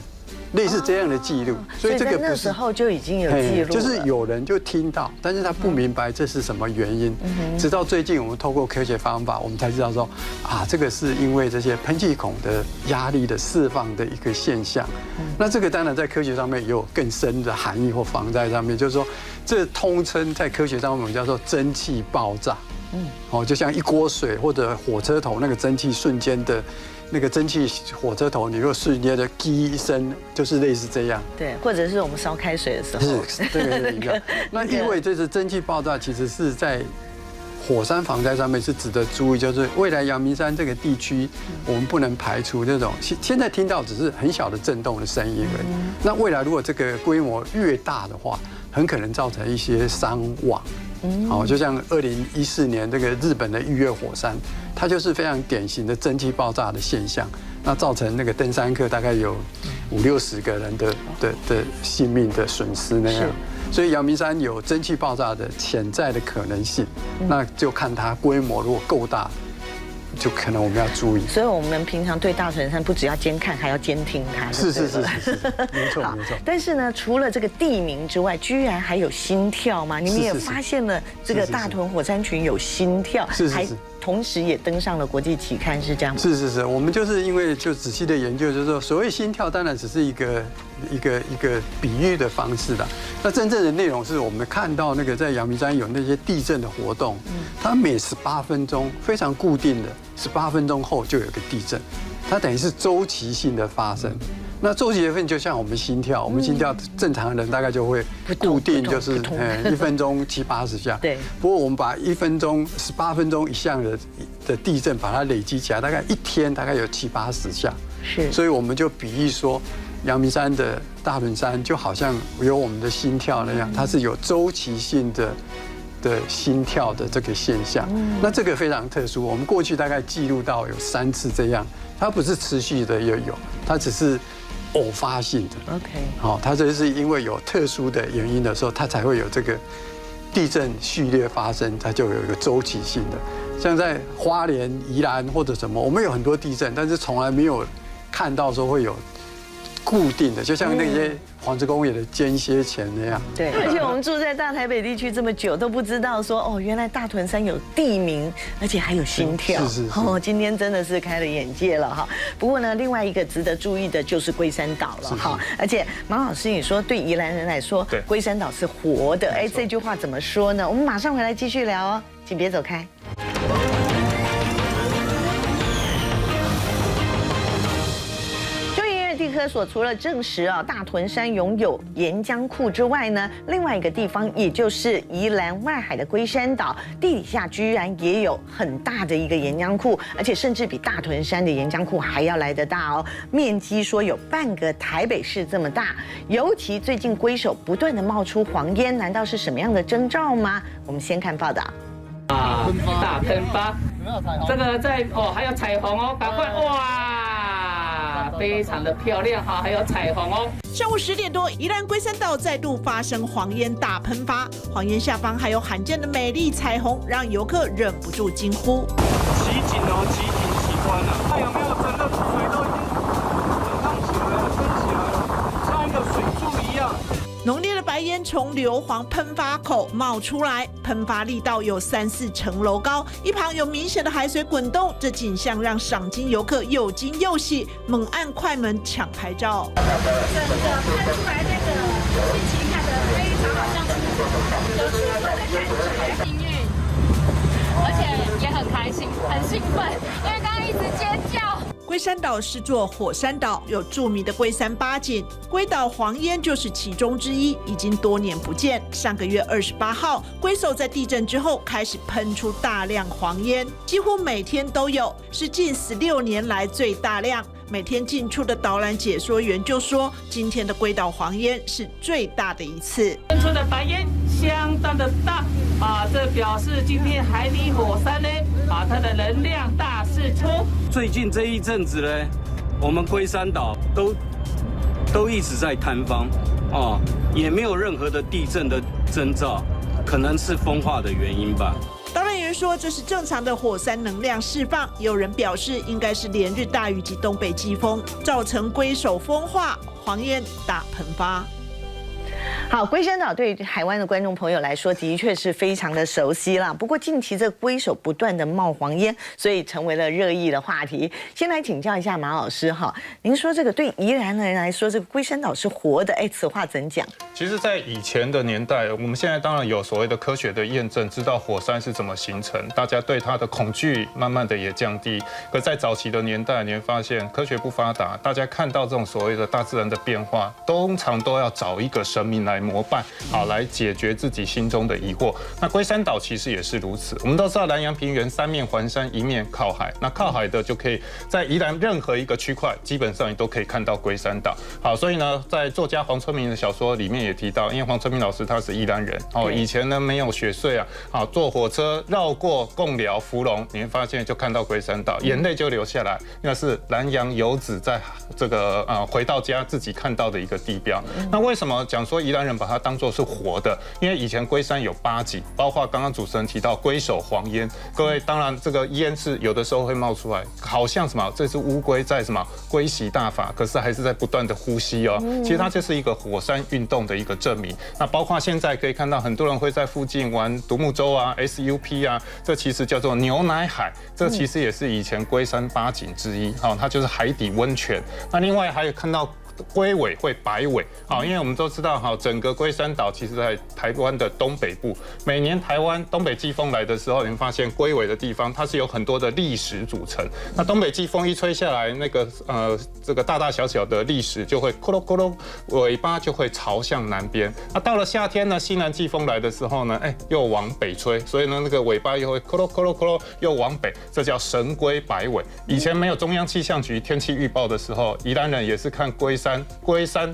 类似这样的记录，所以这个那时候就已经有记录了，就是有人就听到，但是他不明白这是什么原因。直到最近我们透过科学方法，我们才知道说啊，这个是因为这些喷气孔的压力的释放的一个现象。那这个当然在科学上面也有更深的含义或防在上面，就是说这通称在科学上面我们叫做蒸汽爆炸。就像一锅水或者火车头那个蒸汽瞬间的。那个蒸汽火车头，你如果瞬间的“叽”一声，就是类似这样。对，或者是我们烧开水的时候。是，对一样。那因为这是蒸汽爆炸，其实是在火山防灾上面是值得注意，就是未来阳明山这个地区，我们不能排除这种现在听到只是很小的震动的声音而已。那未来如果这个规模越大的话，很可能造成一些伤亡。就像2014年这个日本的玉月火山，它就是非常典型的蒸汽爆炸的现象，那造成那个登山客大概有50-60个人的性命的损失那样。所以阳明山有蒸汽爆炸的潜在的可能性，那就看它规模如果够大。就可能我们要注意，所以我们平常对大屯山不只要监看，还要监听它。是，没错。但是呢，除了这个地名之外，居然还有心跳吗？你们也发现了这个大屯火山群有心跳，还同时也登上了国际期刊，是这样吗？是，我们就是因为就仔细的研究，就是说所谓心跳，当然只是一个比喻的方式啦。那真正的内容是我们看到那个在阳明山有那些地震的活动，它每18分钟非常固定的，18分钟后就有个地震，它等于是周期性的发生。那周期性就像我们心跳，我们心跳正常人大概就会固定，就是1分钟70-80下。对。不过我们把18分钟以上的地震把它累积起来，大概1天大概有70-80下。是。所以我们就比喻说，阳明山的大屯山就好像有我们的心跳那样，它是有周期性的心跳的这个现象。那这个非常特殊，我们过去大概记录到有3次这样，它不是持续的有，它只是偶发性的。OK， 它这是因为有特殊的原因的时候，它才会有这个地震序列发生，它就有一个周期性的。像在花莲、宜兰或者什么，我们有很多地震，但是从来没有看到说会有固定的，就像那些黄石公园的间歇泉那样。对，而且我们住在大台北地区这么久，都不知道说原来大屯山有地名，而且还有心跳。是。今天真的是开了眼界了哈。不过呢，另外一个值得注意的就是龟山岛了哈。而且马老师，你说对宜兰人来说，龟山岛是活的，这句话怎么说呢？我们马上回来继续聊哦，请别走开。地科所除了证实大屯山拥有岩浆库之外呢，另外一个地方也就是宜兰外海的龟山岛，地底下居然也有很大的一个岩浆库，而且甚至比大屯山的岩浆库还要来得大哦，面积说有半个台北市这么大。尤其最近龟首不断的冒出黄烟，难道是什么样的征兆吗？我们先看报道。大喷发，这个在还有彩虹哦，赶快哇！非常的漂亮哈，还有彩虹哦。上午10点多，宜兰龟山岛再度发生黄烟大喷发，黄烟下方还有罕见的美丽彩虹，让游客忍不住惊呼：奇景哦，奇景奇观啊！它有没有真的成为浓烈的白烟从硫磺喷发口冒出来，喷发力道有3-4层楼高，一旁有明显的海水滚动，这景象让赏金游客又惊又喜，猛按快门抢拍照。整个喷出来那个心情看得非常好像是有出国的感觉，幸运，而且也很开心，很兴奋，因为刚刚一直尖叫。龟山岛是座火山岛，有著名的龟山八景，龟岛黄烟就是其中之一，已经多年不见。上个月28号，龟首在地震之后开始喷出大量黄烟，几乎每天都有，是近16年来最大量。每天进出的导览解说员就说，今天的龟岛黄烟是最大的一次。喷出的白烟相当的大啊，这表示今天海底火山呢，它的能量大释出。最近这一阵子呢，我们龟山岛都一直在坍方啊，也没有任何的地震的征兆，可能是风化的原因吧。导览员说这是正常的火山能量释放，有人表示应该是连日大雨及东北季风造成龟首风化，黄烟大喷发。好，龟山岛对于台湾的观众朋友来说，的确是非常的熟悉啦。不过近期这个龟首不断的冒黄烟，所以成为了热议的话题。先来请教一下马老师哈，您说这个对宜兰人来说，这个龟山岛是活的，此话怎讲？其实，在以前的年代，我们现在当然有所谓的科学的验证，知道火山是怎么形成，大家对它的恐惧慢慢的也降低。可在早期的年代，你会发现科学不发达，大家看到这种所谓的大自然的变化，通常都要找一个神明来膜拜，好来解决自己心中的疑惑。那龟山岛其实也是如此。我们都知道南洋平原3面环山，1面靠海，那靠海的就可以在宜兰任何一个区块，基本上你都可以看到龟山岛。好，所以呢，在作家黄春明的小说里面也提到，因为黄春明老师他是宜兰人哦，以前呢没有雪隧啊，好坐火车绕过贡寮、福隆，你会发现就看到龟山岛，眼泪就流下来，那是南洋游子在这个回到家自己看到的一个地标。那为什么讲说宜兰人把它当作是活的？因为以前龟山有8景，包括刚刚主持人提到龟首黄烟，各位当然这个烟是有的时候会冒出来，好像什么这只乌龟在什么龟息大法，可是还是在不断的呼吸哦。其实它就是一个火山运动的一个证明。那包括现在可以看到很多人会在附近玩独木舟啊、SUP 啊，这其实叫做牛奶海，这其实也是以前龟山8景之一，好，它就是海底温泉。那另外还有看到龟尾会摆尾，好，因为我们都知道，哈，整个龟山岛其实在台湾的东北部。每年台湾东北季风来的时候，你会发现龟尾的地方它是有很多的砾石组成。那东北季风一吹下来，那个这个大大小小的砾石就会咕噜咕噜，尾巴就会朝向南边。那到了夏天呢，西南季风来的时候呢，又往北吹，所以呢那个尾巴又会咕噜咕噜咕噜又往北，这叫神龟摆尾。以前没有中央气象局天气预报的时候，宜兰人也是看龟山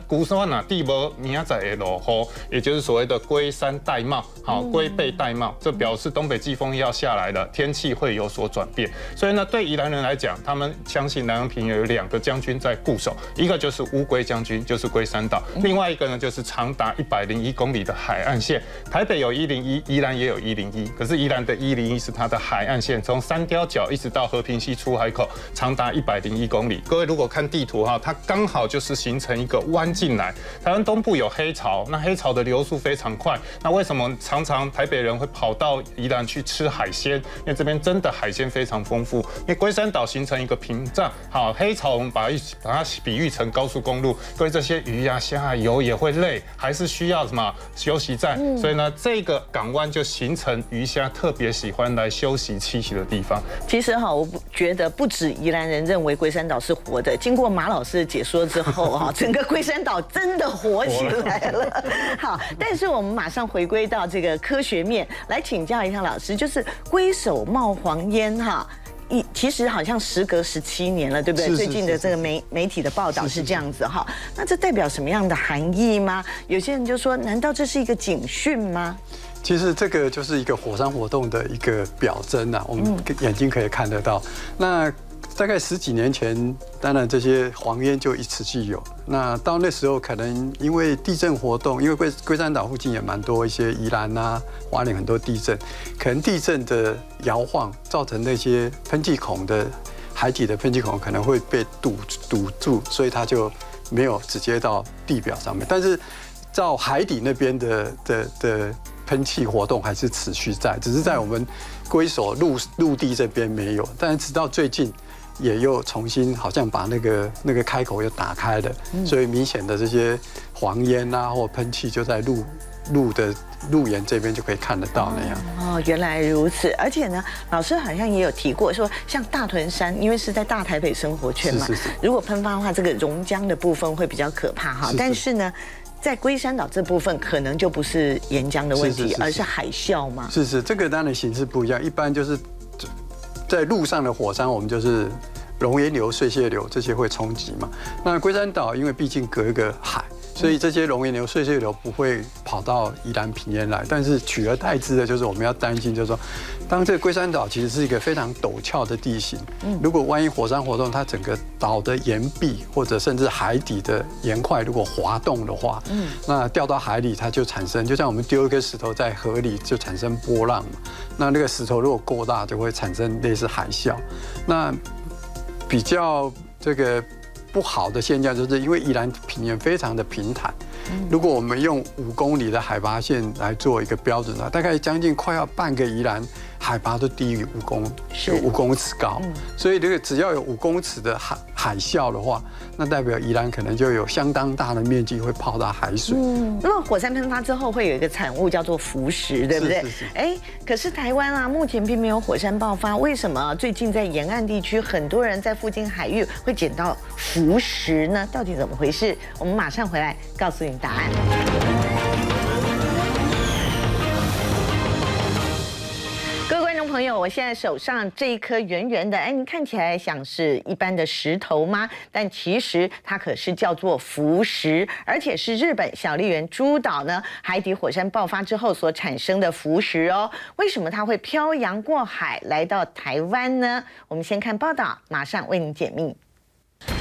古山啊，地无明仔会落雨，也就是所谓的龟山戴帽，好，龟背戴帽，这表示东北季风要下来了，天气会有所转变。所以呢，对宜兰人来讲，他们相信南洋平原有2个将军在固守，一个就是乌龟将军，就是龟山岛；另外一个呢，就是长达101公里的海岸线。台北有101，宜兰也有101，可是宜兰的101是它的海岸线，从三貂角一直到和平溪出海口，长达101公里。各位如果看地图哈，它刚好就是形成一个弯进来。台湾东部有黑潮，那黑潮的流速非常快。那为什么常常台北人会跑到宜兰去吃海鲜？因为这边真的海鲜非常丰富。因为龟山岛形成一个屏障，好，黑潮我们把它比喻成高速公路，各位这些鱼啊、虾啊游也会累，还是需要什么休息站？所以呢，这个港湾就形成鱼虾特别喜欢来休息栖息的地方。其实哈，我觉得不止宜兰人认为龟山岛是活的，经过马老师的解说之后哈，整个龟山岛真的活起来了。好，但是我们马上回归到这个科学面来请教一下老师，就是龟首冒黄烟哈。其实好像时隔17年了，对不对？最近的这个媒体的报道是这样子哈。那这代表什么样的含义吗？有些人就说，难道这是一个警讯吗？其实这个就是一个火山活动的一个表征啊，我们眼睛可以看得到。那大概10几年前，当然这些黄烟就持续有。那到那时候，可能因为地震活动，因为龟山岛附近也蛮多一些宜兰啊、花莲很多地震，可能地震的摇晃造成那些喷气孔的海底的喷气孔可能会被堵住，所以它就没有直接到地表上面。但是照海底那边的喷气活动还是持续在，只是在我们龟首陆地这边没有，但是直到最近也又重新好像把那个开口又打开了，所以明显的这些黄烟啊或喷气就在路沿这边就可以看得到那样。哦，原来如此。而且呢，老师好像也有提过，说像大屯山，因为是在大台北生活圈嘛，如果喷发的话，这个熔浆的部分会比较可怕哈。但是呢，在龟山岛这部分可能就不是岩浆的问题，而是海啸嘛。是，这个当然形式不一样。一般就是在路上的火山，我们就是熔岩流、碎屑流这些会冲击嘛。那龟山岛因为毕竟隔一个海。所以这些熔岩流、碎屑流不会跑到宜兰平原来，但是取而代之的就是我们要担心，就是说，当这个龟山岛其实是一个非常陡峭的地形，如果万一火山活动，它整个岛的岩壁或者甚至海底的岩块如果滑动的话，那掉到海里它就产生，就像我们丢一个石头在河里就产生波浪嘛，那个石头如果够大就会产生类似海啸，那比较这个。不好的现象就是因为宜兰平原非常的平坦，如果我们用5公里的海拔线来做一个标准的话，大概将近快要半个宜兰海拔都低于5公尺高，所以这个只要有5公尺的海啸的话，那代表宜兰可能就有相当大的面积会泡到海水。那么火山喷发之后会有一个产物叫做浮石，对不对？可是台湾啊，目前并没有火山爆发，为什么最近在沿岸地区很多人在附近海域会捡到浮石呢？到底怎么回事？我们马上回来告诉你答案。各位观众朋友，我现在手上这一颗圆圆的，你看起来像是一般的石头吗？但其实它可是叫做浮石，而且是日本小笠原诸岛呢海底火山爆发之后所产生的浮石哦。为什么它会漂洋过海来到台湾呢？我们先看报道，马上为您解密。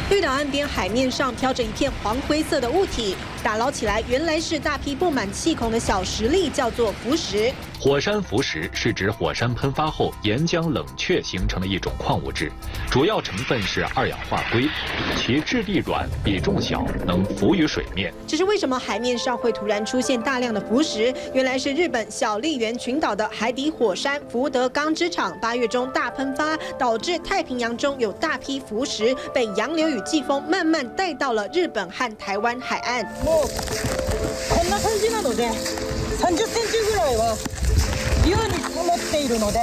绿岛岸边海面上飘着一片黄灰色的物体，打捞起来原来是大批布满气孔的小石粒，叫做浮石。火山浮石是指火山喷发后岩浆冷却形成的一种矿物质，主要成分是2氧化硅，其质地软，比重小，能浮于水面。只是为什么海面上会突然出现大量的浮石？原来是日本小笠原群岛的海底火山福德钢之厂8月中大喷发，导致太平洋中有大批浮石被洋流与季风慢慢带到了日本和台湾海岸。もうこんな感じなので、30センチぐらいは優に積もっているので、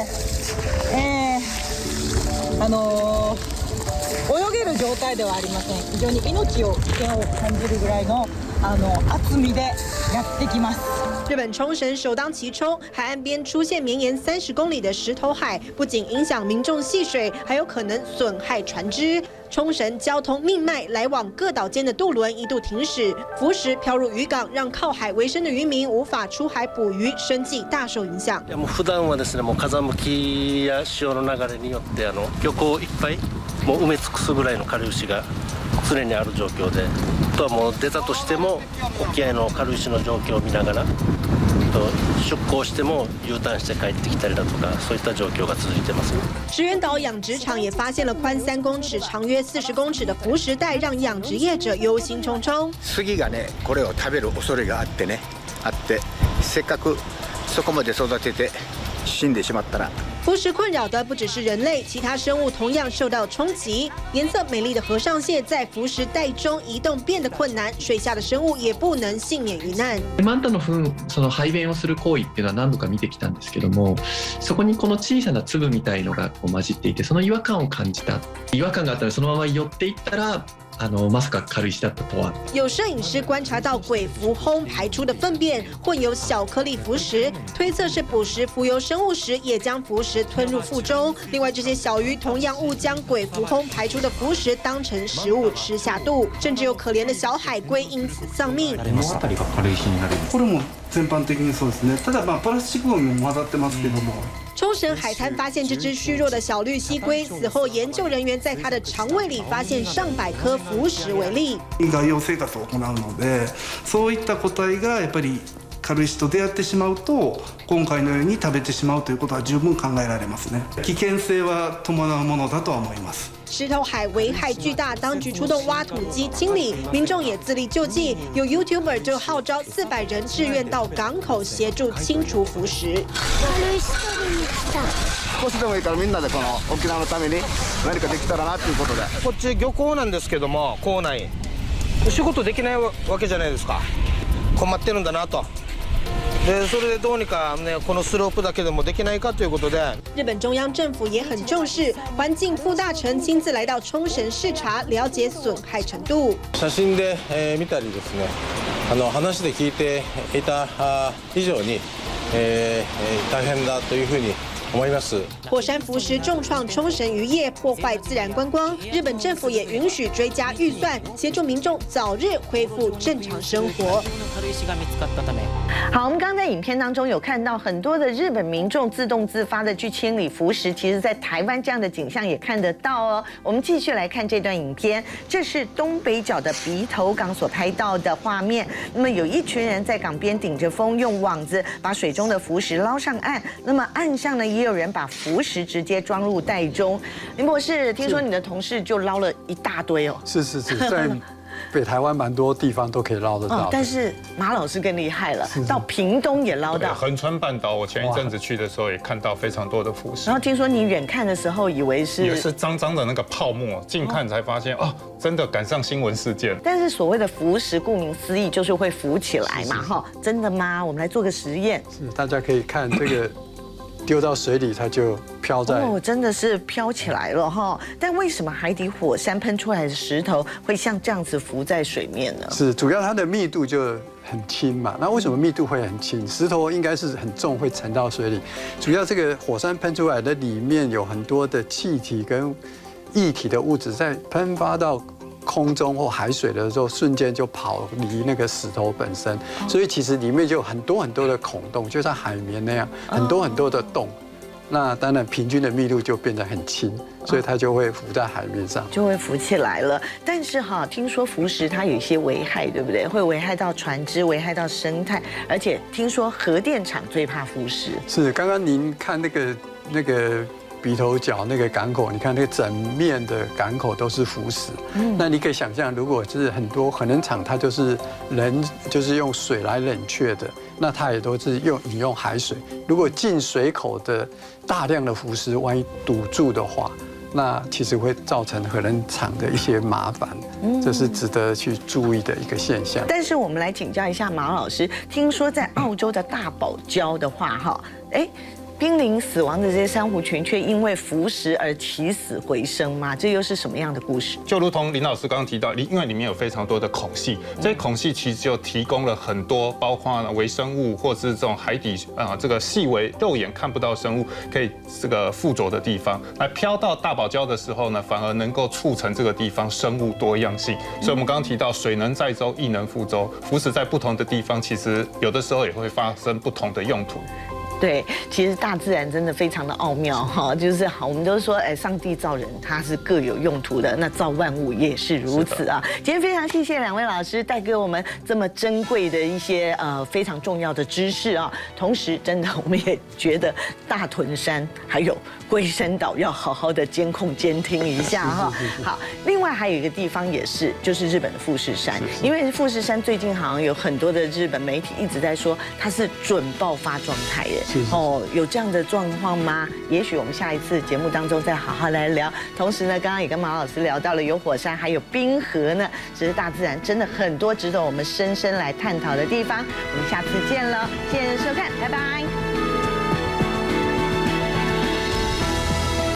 泳げる状態ではありません。非常に命を危険を感じるぐらいの厚みでやってきます。日本冲绳首当其冲，海岸边出现绵延30公里的石头海，不仅影响民众戏水，还有可能损害船只。冲绳交通命脉，来往各岛间的渡轮一度停驶，浮石飘入渔港，让靠海为生的渔民无法出海捕鱼，生计大受影响。もう普段はですね、もう風向きや潮の流れによって漁港いっぱいもう埋め尽くすぐらいの軽石が常にある状況で、あとはもう出たとしても沖合の軽石の状況を見ながら。出港しても U ターンして帰ってきたりだとか、そういった状況が続いてます。石垣岛养殖场也发现了宽3公尺、长约40公尺的浮石带，让养殖业者忧心忡忡。杉がね、これを食べる恐れがあってね、せっかくそこまで育てて死んでしまったら。浮石困扰的不只是人类，其他生物同样受到冲击。颜色美丽的和尚蟹在浮石带中移动变得困难，水下的生物也不能幸免于难。マンタの糞、その排便をする行為っていうのは何度か見てきたんですけども、そこにこの小さな粒みたいのがこう混じっていて、その違和感を感じた。違和感があったらそのまま寄っていったら。まさか軽石だったとは。有摄影师观察到鬼蝠魟排出的粪便混有小颗粒浮石，推测是捕食浮游生物时也将浮石吞入腹中。另外，这些小鱼同样误将鬼蝠魟排出的浮石当成食物吃下肚，甚至有可怜的小海龟因此丧命。これも全般的にそうですね。ただプラスチックゴミも混ざってますけども。冲绳海滩发现这只虚弱的小绿蜥龟，死后研究人员在它的肠胃里发现上百颗浮石为例。外洋生活を行うので、そういった個体がやっぱり軽石と出会ってしまうと今回のように食べてしまうということは十分考えられますね。危険性は伴うものだとは思います。石头海危害巨大，当局出动挖土机清理，民众也自力救济。有 YouTuber 就号召400人志愿到港口协助清除浮石。少しでもいいからみんなでこの沖縄のために何かできたらなということで。こっち漁港なんですけども、港内お仕事できないわけじゃないですか。困ってるんだなと。でそれでどうにかねこのスロープだけでもできないかということで。日本中央政府也很重視，环境副大臣亲自来到冲绳视察，了解损害程度。写真で見たりですね、話で聞いていた以上に大変だというふうに。火山浮石重创冲绳渔业，破坏自然观光。日本政府也允许追加预算，协助民众早日恢复正常生活。好，我们刚刚在影片当中有看到很多的日本民众自动自发的去清理浮石，其实在台湾这样的景象也看得到哦。我们继续来看这段影片，这是东北角的鼻头港所拍到的画面。那么有一群人在港边顶着风，用网子把水中的浮石捞上岸。那么岸上呢，也有人把浮石直接装入袋中。林博士，听说你的同事就捞了一大堆哦。是，在北台湾蛮多地方都可以捞得到。但是马老师更厉害了，到屏东也捞到。横穿半岛，我前一阵子去的时候也看到非常多的浮石。然后听说你远看的时候以为是脏脏的那个泡沫，近看才发现哦，真的赶上新闻事件。但是所谓的浮石，顾名思义就是会浮起来嘛，哈，真的吗？我们来做个实验。是，大家可以看这个。丢到水里，它就飘在真的是飘起来了哈。但为什么海底火山喷出来的石头会像这样子浮在水面呢？是主要它的密度就很轻嘛。那为什么密度会很轻？石头应该是很重，会沉到水里。主要这个火山喷出来的里面有很多的气体跟液体的物质，在喷发到空中或海水的时候，瞬间就跑离那个石头本身，所以其实里面就有很多的孔洞，就像海绵那样，很多的洞。那当然平均的密度就变得很轻，所以它就会浮在海面上，就会浮起来了。但是哈，听说浮石它有一些危害，对不对？会危害到船只，危害到生态，而且听说核电厂最怕浮石。是，刚刚您看那个。鼻头角那个港口，你看那个整面的港口都是浮石。那你可以想象，如果是很多核能厂，它就是用水来冷却的，那它也都是饮用海水。如果进水口的大量的浮石，万一堵住的话，那其实会造成核能厂的一些麻烦，这是值得去注意的一个现象。但是我们来请教一下马老师，听说在澳洲的大堡礁的话，哈，濒临死亡的这些珊瑚群，却因为浮石而起死回生吗？这又是什么样的故事？就如同林老师刚刚提到，因为里面有非常多的孔隙，这些孔隙其实就提供了很多，包括微生物或是这种海底这个细微肉眼看不到生物可以这个附着的地方。那飘到大堡礁的时候呢，反而能够促成这个地方生物多样性。所以我们刚刚提到，水能载舟，亦能覆舟。浮石在不同的地方，其实有的时候也会发生不同的用途。对，其实大自然真的非常的奥妙哈，就是好，我们都说，上帝造人他是各有用途的，那造万物也是如此啊。今天非常谢谢两位老师带给我们这么珍贵的一些非常重要的知识啊。同时，真的我们也觉得大屯山还有龟山岛要好好的监控监听一下哈。好，另外还有一个地方也是，就是日本的富士山，因为富士山最近好像有很多的日本媒体一直在说它是准爆发状态耶。有这样的状况吗？也许我们下一次节目当中再好好来聊。同时呢，刚刚也跟马老师聊到了有火山，还有冰河呢，其实大自然真的很多值得我们深深来探讨的地方。我们下次见了，谢谢收看，拜拜。